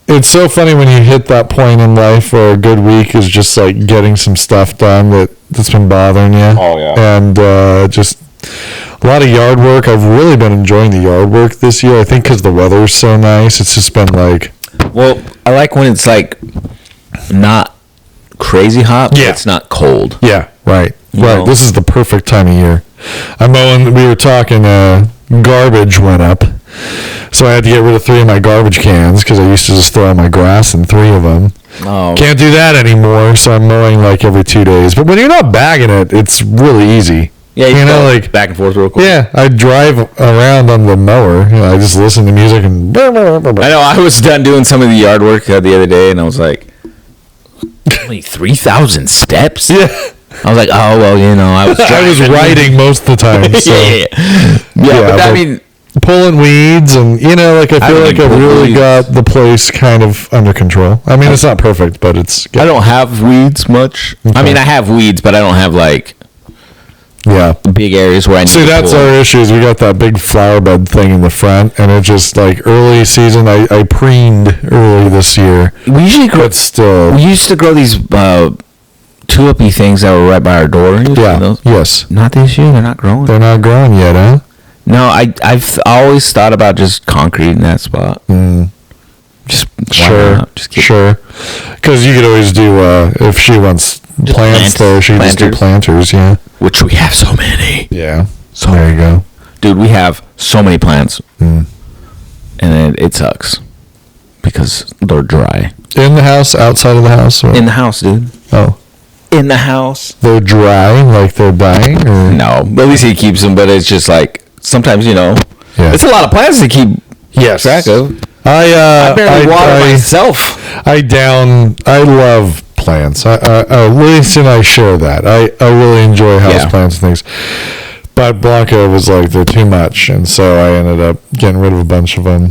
It's so funny when you hit that point in life where a good week is just like getting some stuff done that's been bothering you. Oh yeah. And just a lot of yard work. I've really been enjoying the yard work this year. I think because the weather's so nice. It's just been like. Well, I like when it's like not crazy hot, but it's not cold. Yeah. Right. Right. This is the perfect time of year. I'm mowing. We were talking. Garbage went up. So I had to get rid of 3 of my garbage cans because I used to just throw out my grass in 3 of them. Oh. Can't do that anymore, so I'm mowing like every 2 days. But when you're not bagging it, it's really easy. Yeah, you know, like back and forth real quick. Yeah, I drive around on the mower. I just listen to music and. I know. I was done doing some of the yard work the other day, and I was like, only 3,000 steps. Yeah. I was like, oh well, I was. I was riding most of the time. So. yeah, but I mean. Pulling weeds and I feel like I've really got the place kind of under control. I mean, it's not perfect, but it's good. I don't have weeds much. Okay. I mean, I have weeds, but I don't have big areas where I need to that's pull. Our issue is we got that big flower bed thing in the front, and it just early season I preened early this year. We usually grow. We used to grow these tulipy things that were right by our door. Yes. Not this year. They're not growing. They're not growing yet, huh? No, I've always thought about just concrete in that spot. Just sure. Because you could always do if she wants plants there, she just do planters, yeah. Which we have so many. Yeah. So there you go, dude. We have so many plants, and it sucks because they're dry. In the house, outside of the house, or? In the house, dude. Oh. In the house. They're dry, like they're dying, or no? At least he keeps them, but it's just like. Sometimes, it's a lot of plants to keep track of. I barely water myself. I love plants. Lisa and I share that. I really enjoy house plants and things. But Blanca was like, they're too much. And so I ended up getting rid of a bunch of them.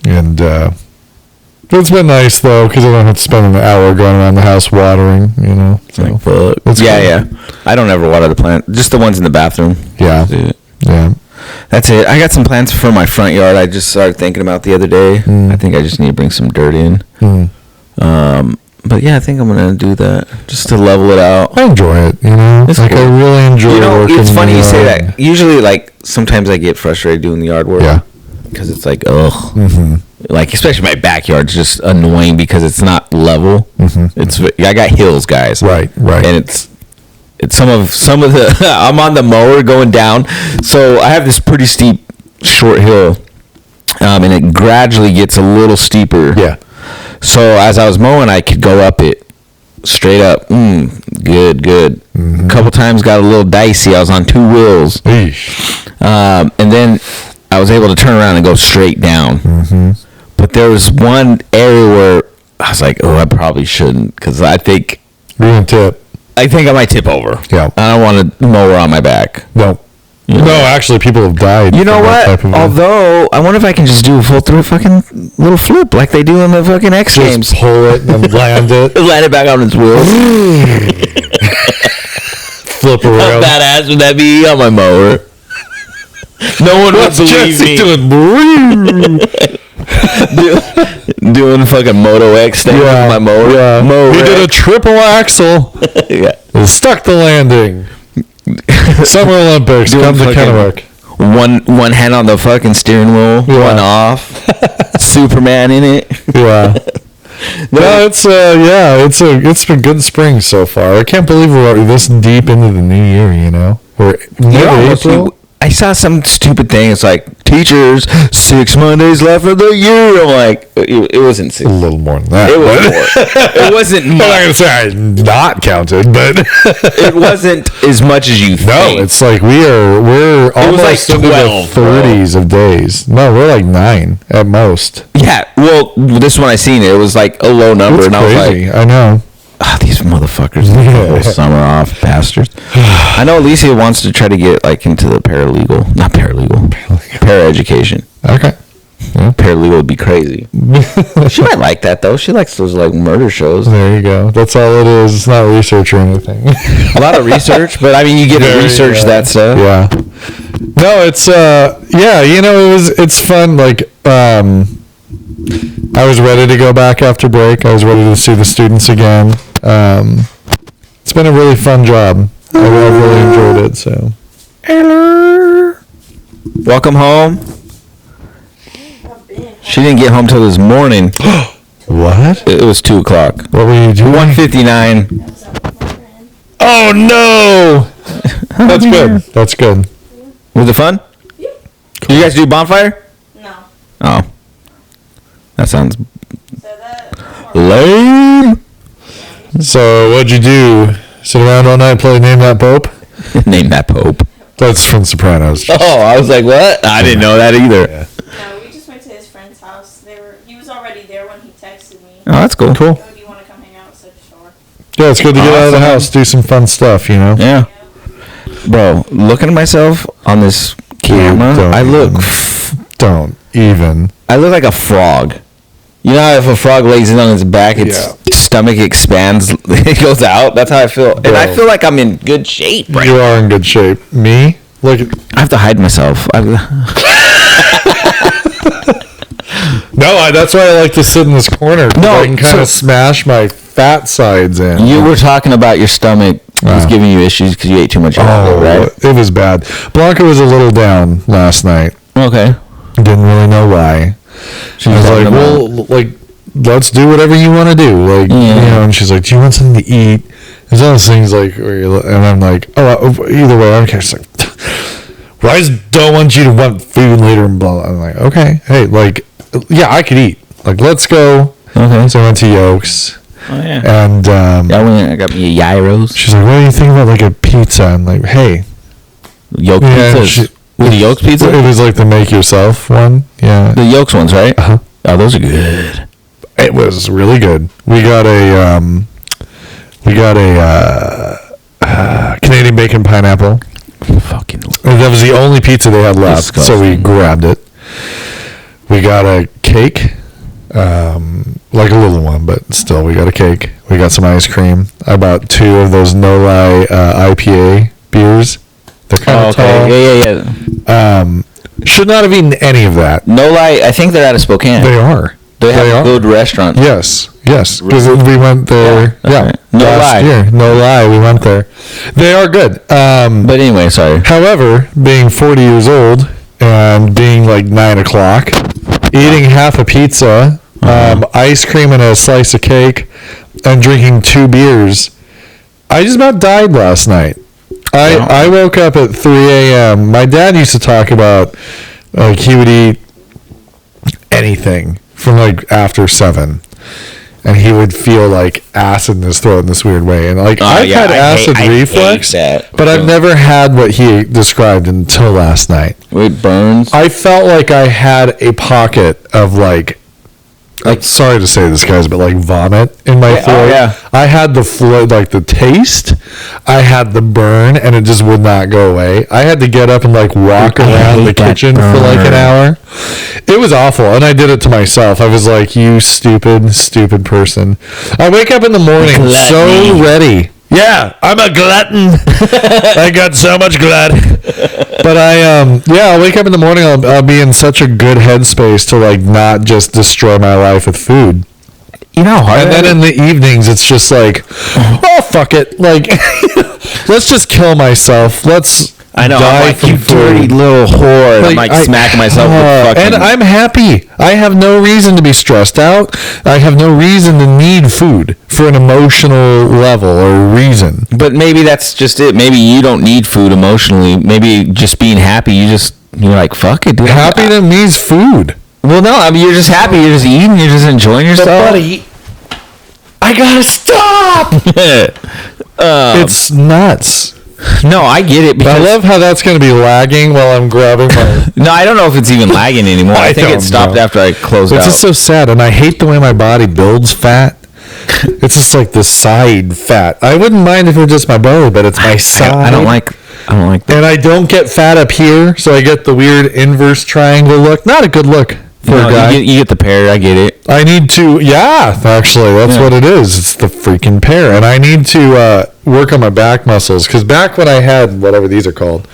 And it's been nice, though, because I don't have to spend an hour going around the house watering, So, yeah. I don't ever water the plant. Just the ones in the bathroom. Yeah. Yeah. That's it. I got some plants for my front yard I just started thinking about the other day. I think I just need to bring some dirt in. But yeah, I think I'm going to do that just to level it out. I enjoy it, It's cool. I really enjoy working. It's funny you say that. Usually, sometimes I get frustrated doing the yard work. Yeah. Because it's like, ugh. Mm-hmm. Especially my backyard's just annoying because it's not level. Mm-hmm. I got hills, guys. Right. And it's some of the I'm on the mower going down, so I have this pretty steep short hill, and it gradually gets a little steeper. Yeah. So as I was mowing, I could go up it straight up. Good. Mm-hmm. A couple times got a little dicey. I was on 2 wheels. And then I was able to turn around and go straight down. Mm-hmm. But there was one area where I was like, I probably shouldn't, because I think you're gonna tip. I think I might tip over. Yeah. I don't want a mower on my back. No. No, actually, people have died. You know what? Although, I wonder if I can just do a full through fucking little flip like they do in the fucking X Games. Just pull it and land it. Land it back on its wheels. Flip around. How badass would that be on my mower? No one would believe me. Doing fucking Moto X thing with my mower. Yeah. He did a triple axle. Yeah. Stuck the landing. Summer Olympics. Come to Kennewick. one hand on the fucking steering wheel, one off. Superman in it. Yeah. No, it's been good spring so far. I can't believe we're this deep into the new year. You know, we're mid-April. I saw some stupid thing. It's like, teachers, 6 Mondays left of the year. I'm like, it wasn't 6. A little more than that. It was more. It wasn't much. I'm not going to say I not counted, but it wasn't as much as you think. No, it's like we're almost like 12, into the 30s of days. No, we're like 9 at most. Yeah, well, this one I seen, it was like a low number. It's and crazy. I was like, I know. These motherfuckers take the whole summer off, bastards. I know Alicia wants to try to get like into the paraeducation. Okay. Yeah. Paralegal would be crazy. She might like that though. She likes those like murder shows. There you go. That's all it is. It's not research or anything. A lot of research, but I mean, you get to research that stuff. Yeah. No, it's yeah. You know, it's fun. Like I was ready to go back after break. I was ready to see the students again. It's been a really fun job. I've really enjoyed it. So, hello. Welcome home. She didn't get home till this morning. What? It was 2:00. What were you doing? 1:59. Oh no! That's good. That's good. Was it fun? Yeah. Did you guys do bonfire? No. Oh. That sounds lame. So what'd you do? Sit around all night, play Name That Pope? Name That Pope. That's from Sopranos. Oh, I was like, what? I didn't know that either. Yeah. No, we just went to his friend's house. He was already there when he texted me. Oh, that's cool. Cool. Oh, do you want to come hang out? I said, sure. Yeah, it's good to get out of the house, do some fun stuff, you know? Yeah. Bro, looking at myself on this camera, I look like a frog. You know how if a frog lays in on its back, its stomach expands, it goes out? That's how I feel. Bro. And I feel like I'm in good shape right You are in good shape. Me? Look, I have to hide myself. No, that's why I like to sit in this corner. No, I can kind of smash my fat sides in. You were talking about your stomach was giving you issues because you ate too much chocolate, right? It was bad. Blanca was a little down last night. Okay. Didn't really know why. She was like, well, like, let's do whatever you want to do. Like, you know, and she's like, do you want something to eat? There's all those things like, and I'm like, either way, I don't care. She's like, well, I just don't want you to want food later and blah, blah. I'm like, okay, hey, like, yeah, I could eat. Like, let's go. Okay. So I went to Yolk's. Oh, yeah. And, I got me a gyros. She's like, what do you think about, like, a pizza? I'm like, hey. Yolk pizzas. Was the Yolk's pizza? It was like the make-yourself one. Yeah. The Yolk's ones, right? Uh-huh. Oh, those are good. It was really good. We got a Canadian bacon pineapple. Fucking. That was the only pizza they had left, so we grabbed it. We got a cake, like a little one, but still, we got a cake. We got some ice cream. I bought 2 of those No Lie IPA beers. They're kind of tall. Yeah. Should not have eaten any of that. No Lie, I think they're out of Spokane. They are. They have a good restaurant. Yes. Because we went there. Yeah. Right. Last year. No lie. We went there. They are good. But anyway, sorry. However, being 40 years old and being like 9 o'clock, eating half a pizza, ice cream and a slice of cake, and drinking 2 beers, I just about died last night. I woke up at 3 a.m. My dad used to talk about like he would eat anything from like after 7, and he would feel like acid in his throat in this weird way. And like I've had acid reflux, but I've never had what he described until last night. It burns. I felt like I had a pocket of like sorry to say this, guys, but like vomit in my throat. Oh, yeah. I had the flow, like the taste. I had the burn, and it just would not go away. I had to get up and like walk around the kitchen for like an hour. It was awful, and I did it to myself. I was like, you stupid person. I wake up in the morning so ready. Yeah, I'm a glutton. I got so much glut. But I'll wake up in the morning. I'll be in such a good headspace to like not just destroy my life with food. You know, and then in the evenings, it's just like, oh fuck it, like let's just kill myself. I know. I'm like, you dirty little whore. And I'm like smacking myself with fucking... And I'm happy. I have no reason to be stressed out. I have no reason to need food for an emotional level or reason. But maybe that's just it. Maybe you don't need food emotionally. Maybe just being happy, you're like, fuck it, dude. Happy to means food. Well, no, I mean, you're just happy. You're just eating. You're just enjoying yourself. But buddy, I gotta stop. It's nuts. No, I get it. Because I love how that's going to be lagging while I'm grabbing my... No, I don't know if it's even lagging anymore. I think it stopped after I closed out. It's just so sad, and I hate the way my body builds fat. It's just like the side fat. I wouldn't mind if it was just my belly, but it's my side. I don't like that. And I don't get fat up here, so I get the weird inverse triangle look. Not a good look for a guy. You get the pear. I get it. I need to... Yeah, actually, that's what it is. It's the freaking pear. And I need to work on my back muscles, because back when I had, whatever these are called,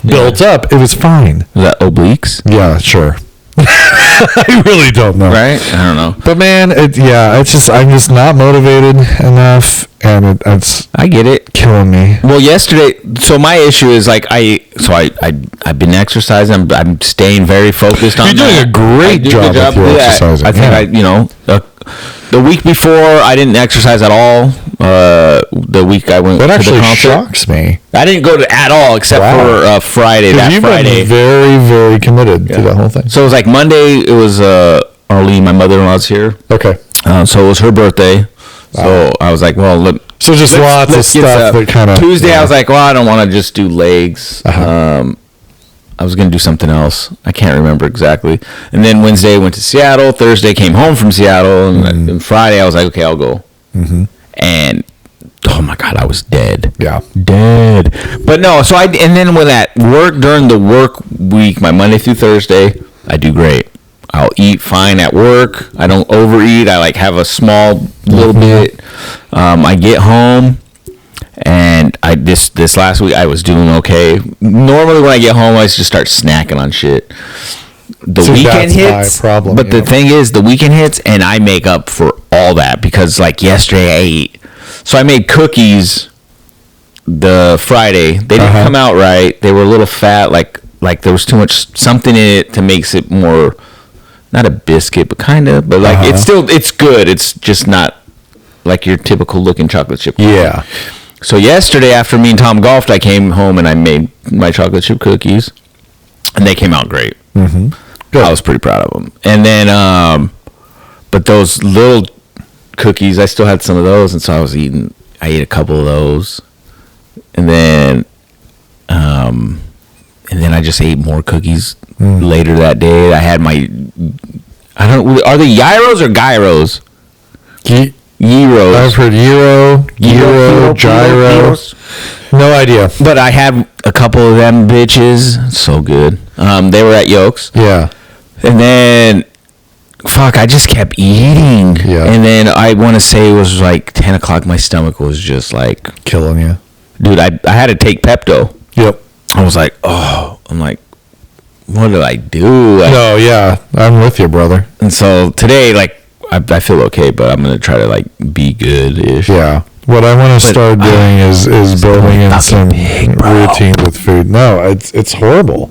built up, it was fine. Is that obliques? Yeah, sure. I really don't know. Right? I don't know. But man, I'm just not motivated enough, and I get it. Killing me. Well, yesterday, so my issue is like I've been exercising. I'm staying very focused on. You're doing a great job with your exercising. I think the week before I didn't exercise at all. The week I went that to actually the concert, shocks me. I didn't go to at all except for Friday. That you've Friday, been very, very committed to the whole thing. So it was like Monday. It was Arlene, my mother-in-law's here. Okay. So it was her birthday. So I was like, well, lots of stuff that kind of... Tuesday, I was like, well, I don't want to just do legs. I was going to do something else. I can't remember exactly. And then Wednesday, went to Seattle. Thursday, came home from Seattle. And then Friday, I was like, okay, I'll go. Mm-hmm. And, oh, my God, I was dead. Yeah. Dead. But no, so and then with that work, during the work week, my Monday through Thursday, I do great. I'll eat fine at work. I don't overeat. I have a small little bit. I get home, and this last week I was doing okay. Normally when I get home, I just start snacking on shit. The weekend hits, problem, but the thing is, the weekend hits, and I make up for all that because yesterday I ate. So I made cookies the Friday. They didn't come out right. They were a little fat, like there was too much something in it to make it more. Not a biscuit, but kind of. But it's good. It's just not like your typical looking chocolate chip cookie. Yeah. So yesterday, after me and Tom golfed, I came home and I made my chocolate chip cookies, and they came out great. Mm-hmm. Good. I was pretty proud of them. And then, but those little cookies, I still had some of those, and so I ate a couple of those, and then I just ate more cookies later that day. I had are they gyros or gyros? Gyros. I've heard gyro, gyros. No idea. But I had a couple of them bitches. So good. They were at Yolks. Yeah. And then, I just kept eating. Yeah. And then I want to say it was 10 o'clock. My stomach was just killing you. Dude, I had to take Pepto. Yep. I was like, I'm like, what did I do? No, yeah. I'm with you, brother. And so today, I feel okay, but I'm going to try to, be good-ish. Yeah. What I want to start doing is building in some routine with food. No, it's horrible.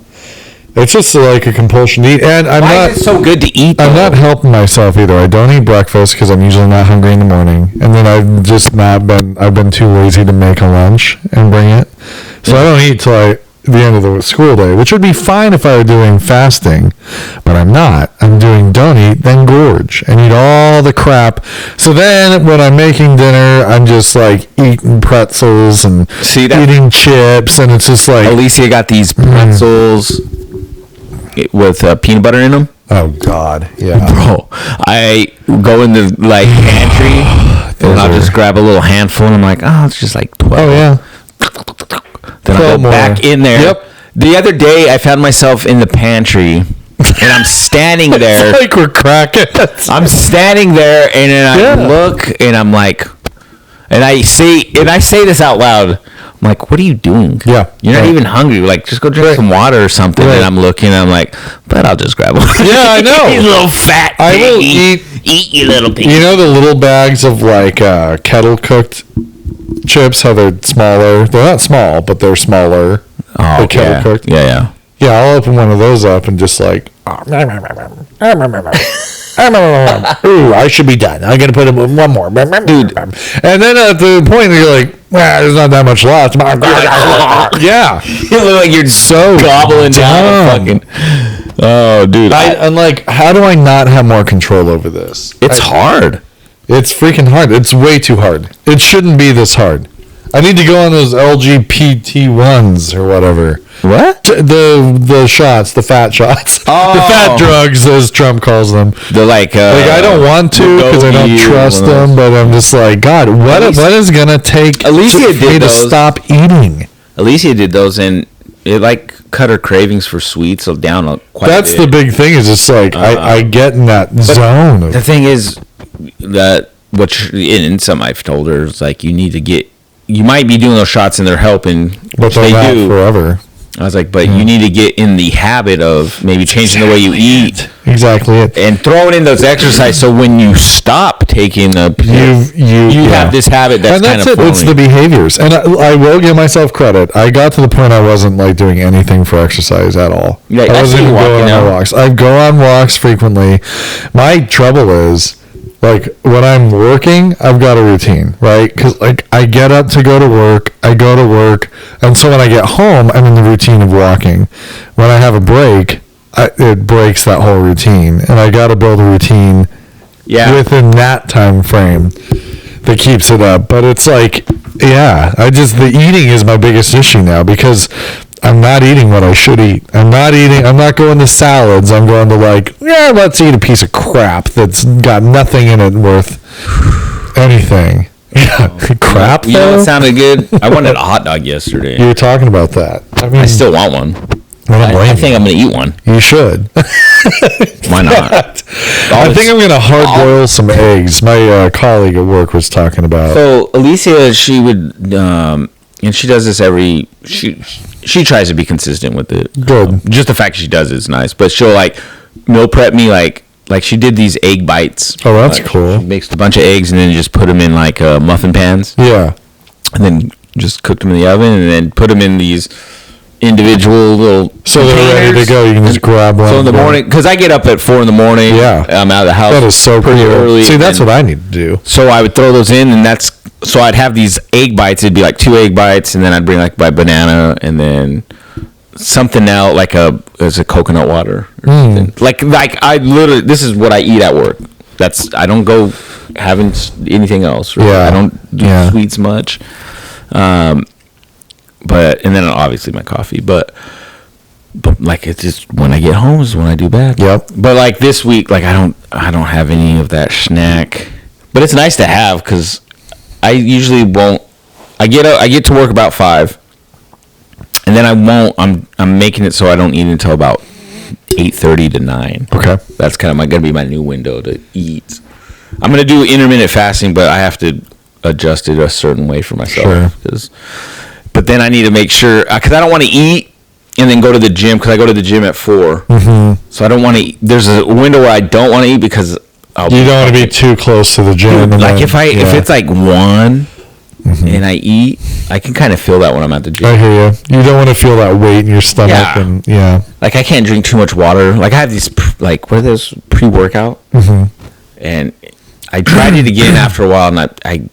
It's just a compulsion to eat. And Why is it so good to eat, though? I'm not helping myself either. I don't eat breakfast because I'm usually not hungry in the morning. And then I've been too lazy to make a lunch and bring it. So I don't eat till the end of the school day, which would be fine if I were doing fasting, but I'm not. I'm doing don't eat, then gorge, and eat all the crap. So then when I'm making dinner, I'm just eating pretzels and eating chips, and it's just Alicia got these pretzels with peanut butter in them. Oh, God. Yeah. Bro, I go in the pantry, and I'll just grab a little handful, and I'm like, it's just 12. Oh, yeah. Then I go back in there. Yep. The other day, I found myself in the pantry, and I'm standing there. It's we're cracking. I'm standing there, and then I look, and I'm like, and I say this out loud. I'm like, what are you doing? Yeah. You're not even hungry. Just go drink some water or something. Right. And I'm looking, and I'm like, but I'll just grab one. Yeah, I know. You little fat pig. I will eat you little pig. You know the little bags of kettle cooked chips, how they're smaller? They're not small, but they're smaller. Oh, the kettle cooked. Yeah. Yeah, I'll open one of those up and just like, ooh, I should be done. I'm gonna put in one more, dude. And then at the point you're like, well, there's not that much left. Yeah, You look like you're so gobbling down fucking. Oh, dude. I'm like, how do I not have more control over this? It's hard. It's freaking hard. It's way too hard. It shouldn't be this hard. I need to go on those LGBT-1s or whatever. What? The shots, the fat shots. Oh. The fat drugs, as Trump calls them. They're like I don't want to because I don't trust them, but I'm just like, God, what is going to take Alicia for me to stop eating? Alicia did those, and it like cut her cravings for sweets down quite a bit. That's the big thing, is it's like, I get in that zone. The thing is that in some I've told her is like, you might be doing those shots and they're helping, but they're not forever. I was like, but you need to get in the habit of maybe changing the way you eat. Exactly it. And throwing in those exercise, so when you stop taking the you have this habit that's kind of it's the behaviors. And I will give myself credit. I got to the point I wasn't like doing anything for exercise at all. Yeah, I wasn't even going on walks. I go on walks frequently. My trouble is, like, when I'm working, I've got a routine, right? Because, like, I get up to go to work, I go to work, and so when I get home, I'm in the routine of walking. When I have a break, it breaks that whole routine, and I got to build a routine within that time frame that keeps it up. But it's like, the eating is my biggest issue now, because I'm not eating what I should eat. I'm not going to salads. I'm going to let's eat a piece of crap that's got nothing in it worth anything. Yeah, crap. You know what sounded good? I wanted a hot dog yesterday. You were talking about that. I mean, I still want one. I think I'm going to eat one. You should. Why not? I think I'm going to hard boil some eggs. My colleague at work was talking about. So Alicia, she would, and she does this she tries to be consistent with it. Good. Just the fact she does it is nice. But she'll like meal prep me like she did these egg bites. Oh, that's cool. She makes a bunch of eggs and then just put them in like muffin pans. Yeah. And then just cooked them in the oven and then put them in these individual little so they're ready to go. You can just grab one. So in the morning, because I get up at 4 a.m. Yeah. I'm out of the house. That is so pretty early. See, that's what I need to do. So I would throw those in, and so I'd have these egg bites. It'd be like 2 egg bites, and then I'd bring like my banana, and then something else like a coconut water or something. Like I literally, this is what I eat at work. I don't go having anything else. Really. I don't do sweets much. But and then obviously my coffee, but like it's just when I get home is when I do bad. Yep. But like this week, like I don't have any of that snack. But it's nice to have because I usually won't. I get to work about 5, and then I won't. I'm making it so I don't eat until about 8:30 to 9. Okay. That's kind of gonna be my new window to eat. I'm gonna do intermittent fasting, but I have to adjust it a certain way for myself. Sure. But then I need to make sure, because I don't want to eat and then go to the gym, because I go to the gym at 4. Mm-hmm. So I don't want to eat. There's a window where I don't want to eat because you don't want to be too close to the gym. Like if it's like 1 and I eat, I can kind of feel that when I'm at the gym. I hear you. You don't want to feel that weight in your stomach. Like I can't drink too much water. Like I have these, what are those, pre-workout? Mm-hmm. And I tried it again after a while, and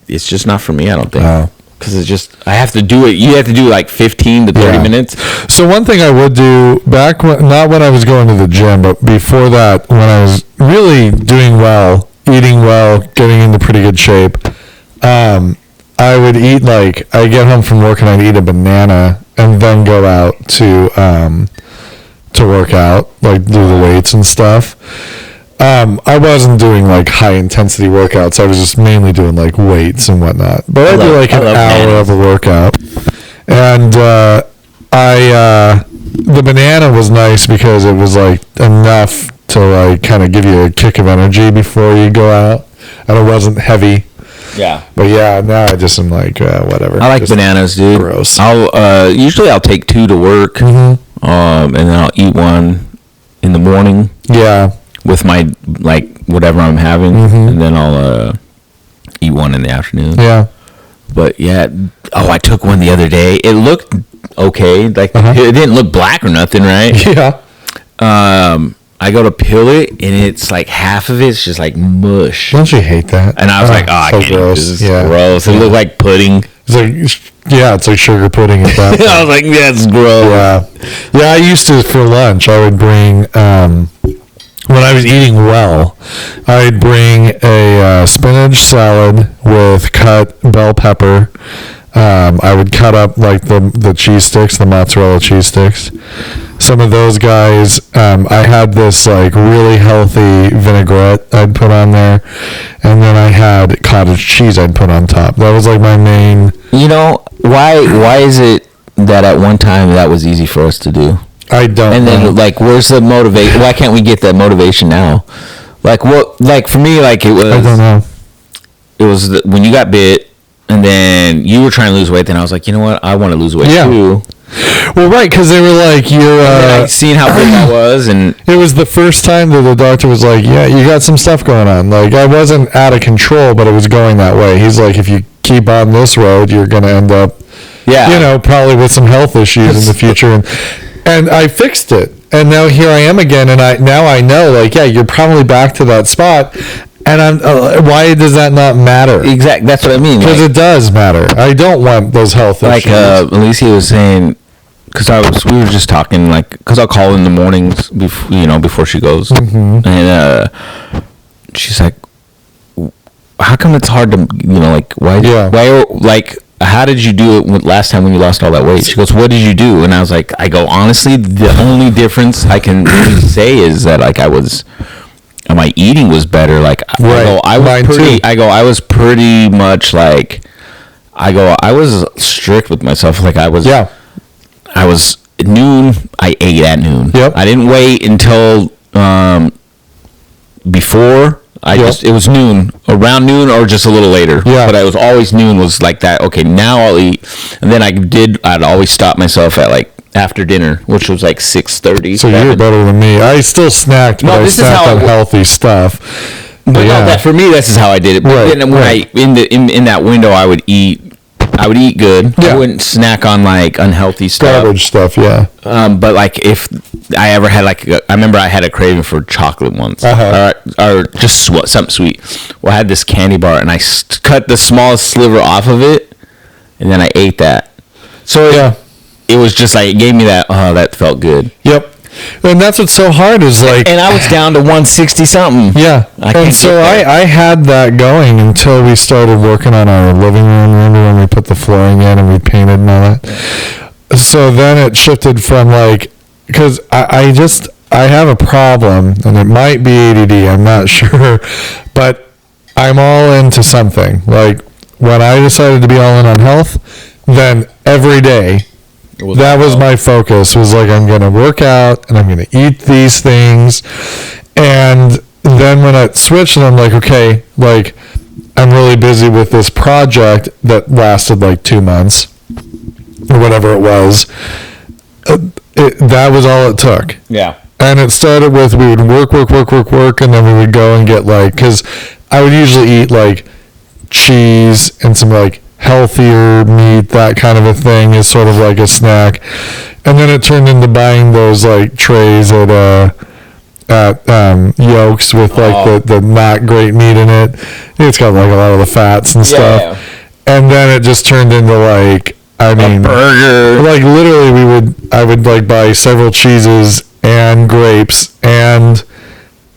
it's just not for me, I don't think. Oh. Because it's just, I have to do it. You have to do like 15 to 30 minutes. So one thing I would do back when, not when I was going to the gym, but before that, when I was really doing well, eating well, getting into pretty good shape, I would eat I get home from work and I'd eat a banana and then go out to work out, like do the weights and stuff. I wasn't doing high intensity workouts. I was just mainly doing weights and whatnot. But I'd do an hour of a workout. And the banana was nice because it was enough to kind of give you a kick of energy before you go out, and it wasn't heavy. Yeah. But yeah, now I just am whatever. I like just bananas, dude. Gross. Usually I'll take 2 to work, and then I'll eat 1 in the morning. Yeah. With my whatever I'm having, and then I'll eat 1 in the afternoon. Yeah. But yeah, I took one the other day. It looked okay. Like it didn't look black or nothing, right? Yeah. I go to peel it, and it's like half of it's just like mush. Don't you hate that? And I was like, I can't eat this. This is gross. It looked like pudding. It's like sugar pudding at that point. I was like, that's gross. Yeah, I used to, for lunch, I would bring, when I was eating well, I'd bring a spinach salad with cut bell pepper. I would cut up like the cheese sticks, the mozzarella cheese sticks. Some of those guys, I had this like really healthy vinaigrette I'd put on there, and then I had cottage cheese I'd put on top. That was like my main. You know, why is it that at one time that was easy for us to do? I don't know. And then like, where's the motivation? Why can't we get that motivation now? Like what? Like for me, like it was. I don't know. It was when you got bit. And then you were trying to lose weight. Then I was like, you know what? I want to lose weight too. Well, right, because they were like, you're... seeing how big I was, and... It was the first time that the doctor was like, yeah, you got some stuff going on. Like, I wasn't out of control, but it was going that way. He's like, if you keep on this road, you're going to end up, probably with some health issues in the future. And I fixed it. And now here I am again, and now I know, like, you're probably back to that spot. And why does that not matter? Exactly, that's what I mean. Because it does matter. I don't want those health issues. Like Alicia was saying, because we were just talking, like, because I'll call in the mornings, before she goes, and she's like, "How come it's hard to, why, like, how did you do it last time when you lost all that weight?" She goes, "What did you do?" And I was like, honestly, the only difference I can really say is that, like, my eating was better. Like, I was pretty much like, I was strict with myself. Like, I was at noon, I ate at noon. Yep. I didn't wait until before. It was noon, around noon or just a little later. Yeah. But I was always noon was like that. Okay, now I'll eat. And then I'd always stop myself at like after dinner, which was like 6:30. So you're better than me. I still snacked, but I snacked on healthy stuff. But that for me, this is how I did it. But then when in that window, I would eat good. I wouldn't snack on like unhealthy stuff. Garbage stuff, yeah. But like if I ever had I remember I had a craving for chocolate once, or just something sweet. Well, I had this candy bar, and I cut the smallest sliver off of it, and then I ate that. So it was just like, it gave me that, that felt good. Yep. And that's what's so hard is like... And I was down to 160 something. Yeah. And so I had that going until we started working on our living room. Remember when we put the flooring in and we painted and all that? Yeah. So then it shifted from like... Because I have a problem, and it might be ADD, I'm not sure. But I'm all into something. Like, when I decided to be all in on health, then every day... That was my focus, was like, I'm going to work out and I'm going to eat these things. And then when I switched, and I'm like, okay, like, I'm really busy with this project that lasted like 2 months or whatever it was. That was all it took. Yeah. And it started with, we would work, and then we would go and get like, because I would usually eat like cheese and some like healthier meat, that kind of a thing, is sort of like a snack. And then it turned into buying those like trays at Yolks with like the not great meat in it. It's got like a lot of the fats and stuff. Yeah. And then it just turned into like, I mean, a burger. Like literally I would like buy several cheeses and grapes, and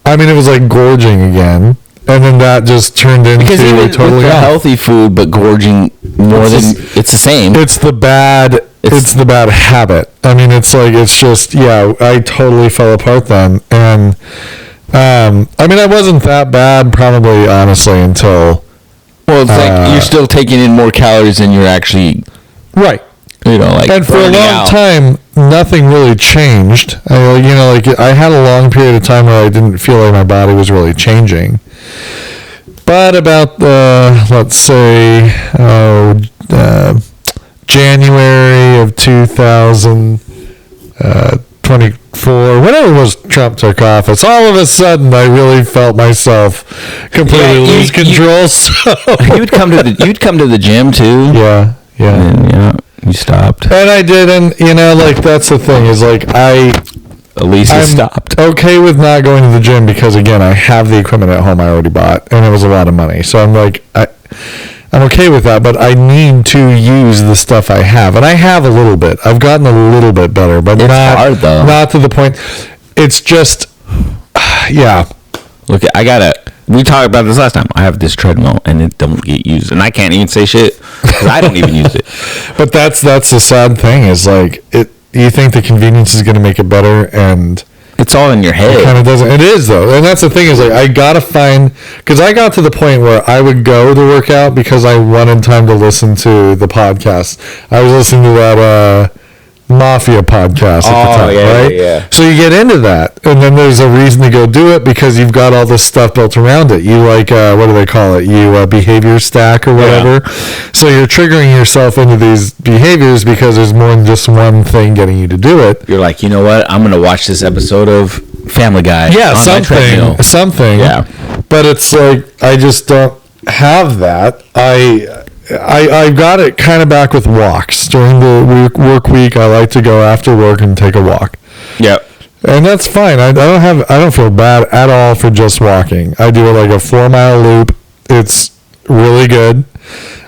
I mean, it was like gorging again. And then that just turned into totally with the healthy food, but gorging more than it's the same. It's the bad habit. I mean, it's like, it's just, I totally fell apart then. And I mean, I wasn't that bad probably, honestly, until it's like you're still taking in more calories than you're actually right. Like, and for a long time, nothing really changed. I had a long period of time where I didn't feel like my body was really changing. But about let's say January of 2024, for whenever was Trump took office, all of a sudden I really felt myself completely lose control. So you'd come to the gym too. Yeah. And, you stopped. And I did, and like that's the thing is like at least you stopped. Okay with not going to the gym because again I have the equipment at home I already bought, and it was a lot of money. So I'm like I'm okay with that, but I need to use the stuff I have, and I have a little bit. I've gotten a little bit better, but it's hard though. Not to the point. It's just, yeah. Look, we talked about this last time. I have this treadmill, and it don't get used, and I can't even say shit because I don't even use it. But that's the sad thing is like it. You think the convenience is going to make it better, and it's all in your head. It kind of doesn't. It is though, and that's the thing is like I gotta find because I got to the point where I would go to work out because I wanted time to listen to the podcast. I was listening to that Mafia podcast at the time, right? Yeah. So you get into that, and then there's a reason to go do it because you've got all this stuff built around it. You like what do they call it? You behavior stack or whatever. Yeah. So you're triggering yourself into these behaviors because there's more than just one thing getting you to do it. You're like, you know what? I'm gonna watch this episode of Family Guy. Yeah, something. Yeah. But it's like I just don't have that. I got it kind of back with walks during the work week. I like to go after work and take a walk. Yep. And that's fine. I don't feel bad at all for just walking. I do like a 4-mile loop. It's really good.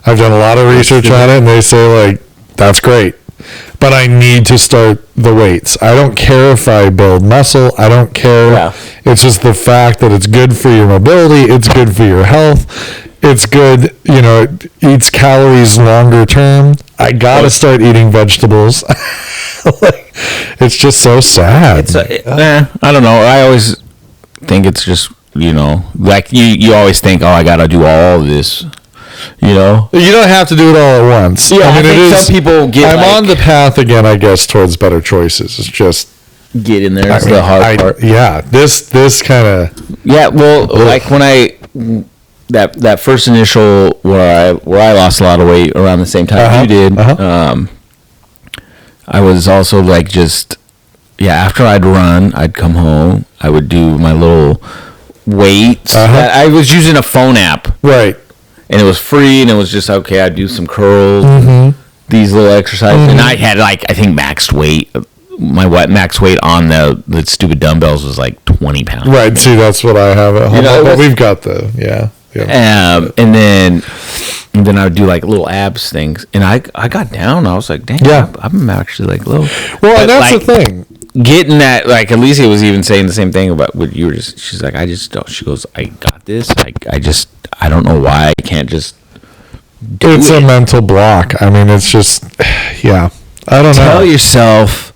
I've done a lot of research on it, and they say like that's great. But I need to start the weights. I don't care if I build muscle. I don't care. Yeah. It's just the fact that it's good for your mobility. It's good for your health. It's good, it eats calories longer term. I gotta start eating vegetables. It's just so sad. I don't know. I always think it's just, like you always think, oh, I gotta do all of this. You don't have to do it all at once. Yeah, I think some people get. I'm on the path again, I guess, towards better choices. It's just get in there. It's the hard part. Yeah, this kind of. Yeah, well, like when that first initial where I lost a lot of weight around the same time you did. I was also like after I'd run, I'd come home, I would do my little weights. I was using a phone app, right? And it was free, and it was just okay. I'd do some curls, these little exercises, and I had I think maxed weight. My max weight on the stupid dumbbells was like 20 pounds. Right. See, that's what I have at home. But we've got Yeah. And then I would do like little abs things, and I got down. I was like, dang, I'm actually like low. Well, and that's the thing. Getting that, like Alicia was even saying the same thing about what you were just. She's like, I just don't. She goes, I got this. I don't know why I can't just. It's a mental block. I mean, it's just, I don't know. Tell yourself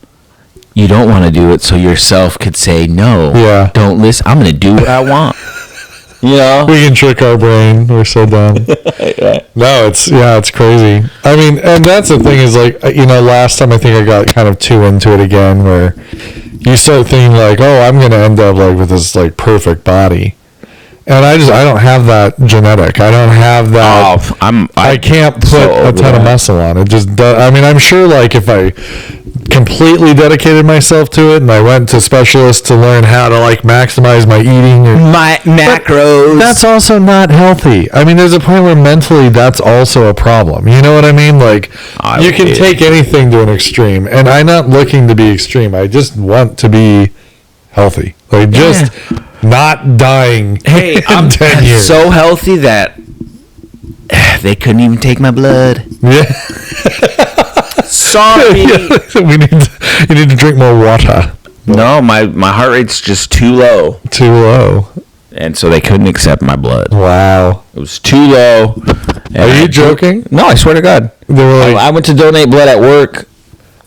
you don't want to do it, so yourself could say no. Yeah. Don't listen. I'm gonna do what I want. We can trick our brain. We're so dumb. Right. No, it's crazy. I mean, and that's the thing is like, last time I think I got kind of too into it again where you start thinking like, oh, I'm going to end up like with this like perfect body. And I don't have that genetic. I don't have that. I can't put a ton of muscle on it. Just, I'm sure like if I completely dedicated myself to it and I went to specialists to learn how to like maximize my eating my macros, that's also not healthy. I mean, there's a point where mentally that's also a problem. You know what I mean? Like you can take anything to an extreme, and I'm not looking to be extreme. I just want to be healthy. Like just not dying. Hey, I'm 10 years. So healthy that they couldn't even take my blood. Yeah. Sorry. You need to drink more water. No, my heart rate's just too low. Too low. And so they couldn't accept my blood. Wow. It was too low. Are you joking? No, I swear to God. They were like, I went to donate blood at work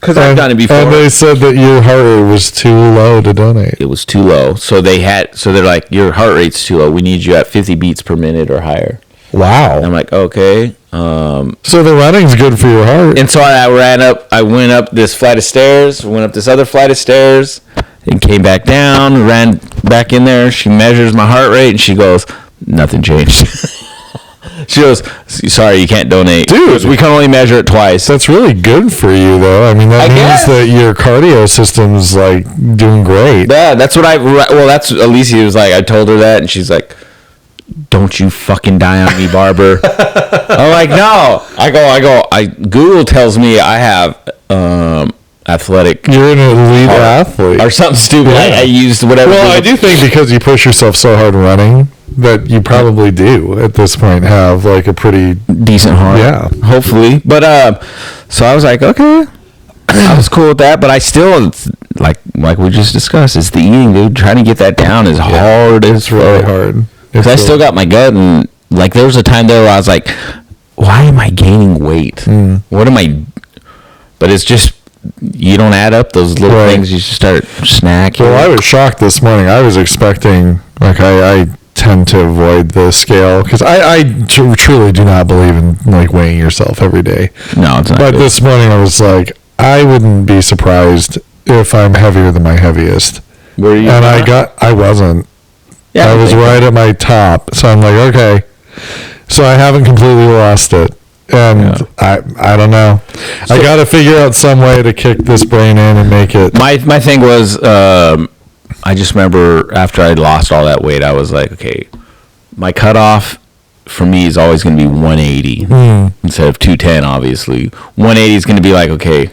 because I've done it before. And they said that your heart rate was too low to donate. It was too low. So they're like, your heart rate's too low. We need you at 50 beats per minute or higher. Wow. And I'm like, okay. So the running's good for your heart. And so I went up this flight of stairs, went up this other flight of stairs, and came back down, ran back in there. She measures my heart rate, and she goes, nothing changed. She goes, sorry, you can't donate. Dude, we can only measure it twice. That's really good for you, though. I mean, that means that your cardio system's, like, doing great. Yeah, that's what that's Alicia was like. I told her that, and she's like, don't you fucking die on me, Barber. I'm like, no. Google tells me I have athletic. You're an elite athlete. Or something stupid. Yeah. I used whatever. Well, I do think because you push yourself so hard running that you probably do at this point have like a pretty decent heart. Yeah. Hopefully. But so I was like, okay. I was cool with that, but I still like we just discussed, it's the eating, dude. Trying to get that down is hard. It's really hard. Because I still got my gut, and like there was a time there where I was like, why am I gaining weight? What am I? But it's just, you don't add up those little things. You just start snacking. Well, I was shocked this morning. I was expecting, like, I tend to avoid the scale because I truly do not believe in like weighing yourself every day. No, it's not. But this morning I was like, I wouldn't be surprised if I'm heavier than my heaviest. Were you? And I wasn't. Yeah, I was right at my top. So I'm like, okay. So I haven't completely lost it. And I don't know. So, I got to figure out some way to kick this brain in and make it. My thing was, I just remember after I lost all that weight, I was like, okay, my cutoff for me is always going to be 180 instead of 210, obviously. 180 is going to be like, okay,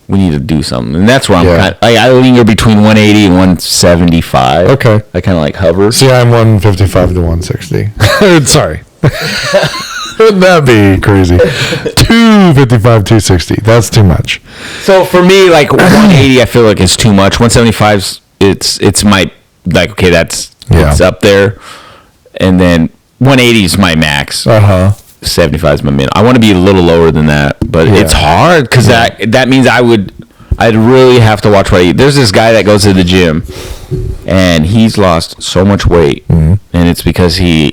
we need to do something. And that's where I linger between 180 and 175. Okay. I kind of like hover. See, I'm 155 to 160. Sorry. Wouldn't that be crazy? 255, 260. That's too much. So for me, like 180, I feel like it's too much. 175's it's my, like, okay, it's up there. And then 180 is my max. 75 is my min. I want to be a little lower than that, but it's hard because that means I'd really have to watch what I eat. There's this guy that goes to the gym, and he's lost so much weight, and it's because he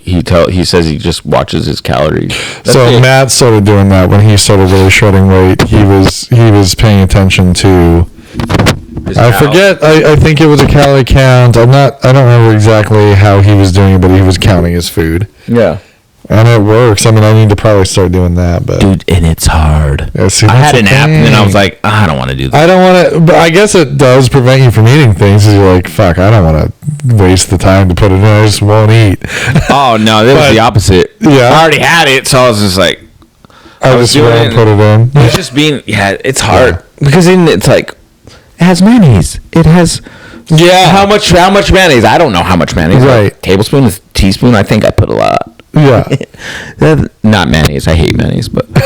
says he just watches his calories. So Matt started doing that when he started really shredding weight. He was paying attention to. I think it was a calorie count. I don't remember exactly how he was doing it, but he was counting his food. Yeah. And it works. I mean, I need to probably start doing that, but dude, and it's hard. Yeah, see, I had an app, and then I was like, I don't want to do that. I don't want to, but I guess it does prevent you from eating things. You're like, fuck, I don't want to waste the time to put it in. I just won't eat. Oh no, that was the opposite. Yeah, I already had it, so I was just like, I just won't put it in. It's just being, it's hard because then it's like, it has mayonnaise. It has. Yeah. How much mayonnaise? I don't know how much mayonnaise. Right. Like, tablespoon, teaspoon. I think I put a lot. Yeah. Not mayonnaise. I hate mayonnaise, but. No,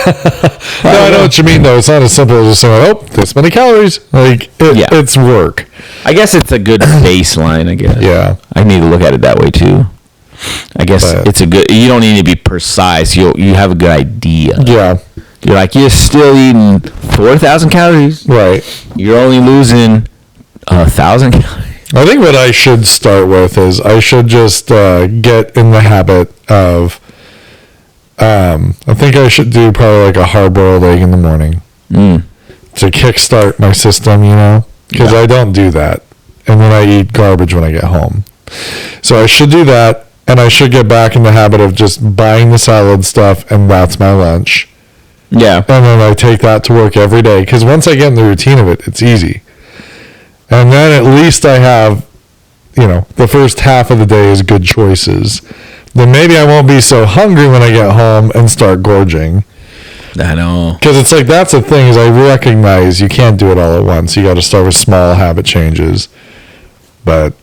I know what you mean, though. It's not as simple as just saying, oh, this many calories. Like, it's work. I guess it's a good baseline, I guess. Yeah. I need to look at it that way, too. I guess it's a good, you don't need to be precise. You have a good idea. Yeah. You're like, you're still eating 4,000 calories. Right. You're only losing 1,000 calories. I think what I should start with is I should just get in the habit of, I think I should do probably like a hard-boiled egg in the morning to kickstart my system, because I don't do that. And then I eat garbage when I get home. So I should do that, and I should get back in the habit of just buying the salad stuff, and that's my lunch. Yeah. And then I take that to work every day, because once I get in the routine of it, it's easy. And then at least I have, the first half of the day is good choices. Then maybe I won't be so hungry when I get home and start gorging. I know. Because it's like, that's the thing, is I recognize you can't do it all at once. You got to start with small habit changes. But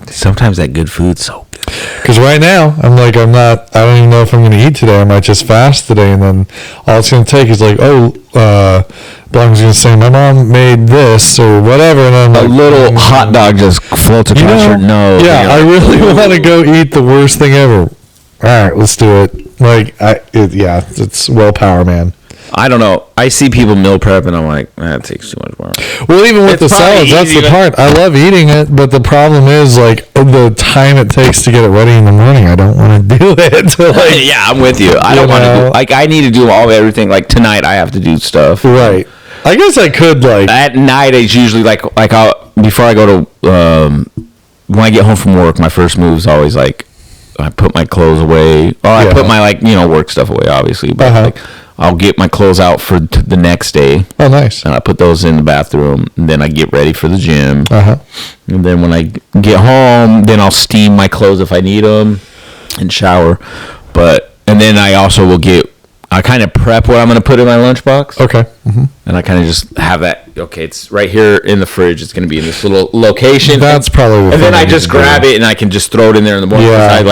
sometimes that good food's so good. Because right now, I don't even know if I'm going to eat today. I might just fast today, and then all it's going to take is like, Blanca's going to say, my mom made this, or whatever, and I'm like, a little hot dog just floats across your nose. Yeah, I really want to go eat the worst thing ever. All right, let's do it. It's willpower, man. I don't know. I see people meal prep, and I'm like, that takes too much more. Well, even with the salads, that's the part. I love eating it, but the problem is, like, the time it takes to get it ready in the morning. I don't want to do it. Yeah, I'm with you. I don't want to do, like, I need to do everything. Like, tonight, I have to do stuff. Right. I guess I could, like... At night, it's usually, before I go to... when I get home from work, my first move is always, like, I put my clothes away. Oh, I put my work stuff away, obviously. But like, I'll get my clothes out for the next day. Oh, nice. And I put those in the bathroom. And then I get ready for the gym. And then when I get home, then I'll steam my clothes if I need them and shower. And then I also will I kind of prep what I'm going to put in my lunchbox. Okay. And I kind of just have that. Okay, it's right here in the fridge. It's going to be in this little location. That's probably. And then I just grab it and I can just throw it in there in the morning. Yeah.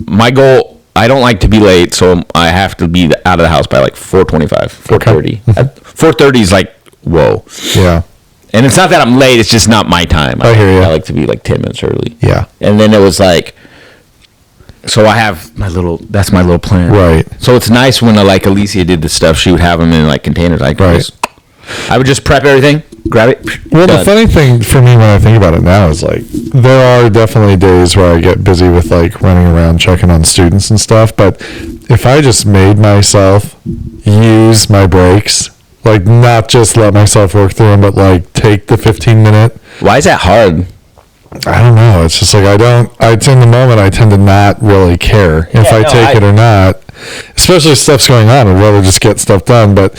My goal. I don't like to be late, so I have to be out of the house by like 4:25, 4:30. 4:30 is like whoa. Yeah. And it's not that I'm late. It's just not my time. I hear you. I like to be like 10 minutes early. Yeah. And then it was like. So I have that's my little plan. Right. So it's nice when Alicia did the stuff, she would have them in like containers. I would just prep everything, grab it. Well, done. The funny thing for me when I think about it now is like, there are definitely days where I get busy with like running around checking on students and stuff. But if I just made myself use my breaks, like not just let myself work through them, but like take the 15-minute. Why is that hard? I don't know. It's just like it's in the moment, I tend to not really care if I take it or not. Especially if stuff's going on, I'd rather just get stuff done. But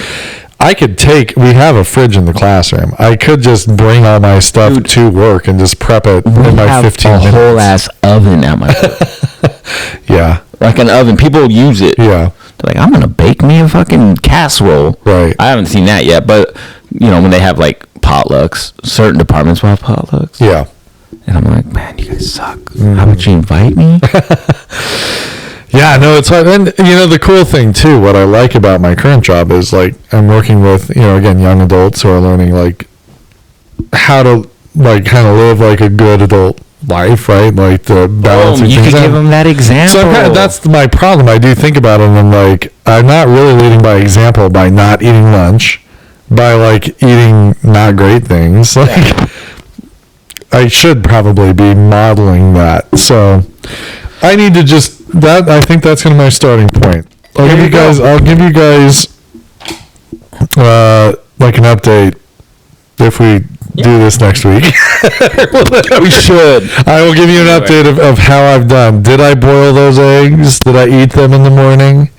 we have a fridge in the classroom. I could just bring all my stuff to work and just prep it in my 15 minutes. A whole ass oven at my work. Yeah. Like an oven. People use it. Yeah. They're like, I'm going to bake me a fucking casserole. Right. I haven't seen that yet. But, when they have like potlucks, certain departments will have potlucks. Yeah. And I'm like, man, you guys suck. How about you invite me? Yeah, no, it's hard. And, the cool thing, too, what I like about my current job is, like, I'm working with, again, young adults who are learning, like, how to, like, kind of live, like, a good adult life, right? Like, the balance. You could give them that example. So that's my problem. I do think about it, and I'm like, I'm not really leading by example by not eating lunch, by, like, eating not great things. Like, I should probably be modeling that. So I need to I think that's going to be my starting point. I'll give you guys like an update if we do this next week. We should. I will give you an update of how I've done. Did I boil those eggs? Did I eat them in the morning?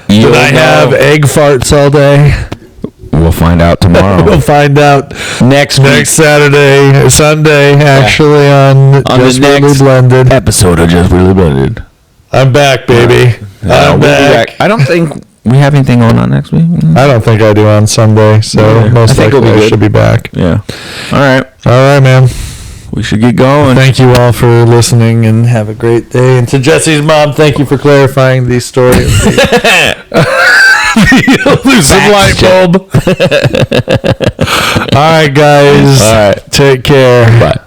Did I have egg farts all day? We'll find out tomorrow. We'll find out next Sunday, actually, on Just the Really next Blended episode of Just Really Blended. I'm back, baby. I'm back. I don't think we have anything on next week. I don't think I do on Sunday, so most likely I should be back. Yeah. All right, man. We should get going. Thank you all for listening, and have a great day. And to Jesse's mom, thank you for clarifying these stories. The elusive light bulb. All right, guys. All right. Take care. Bye.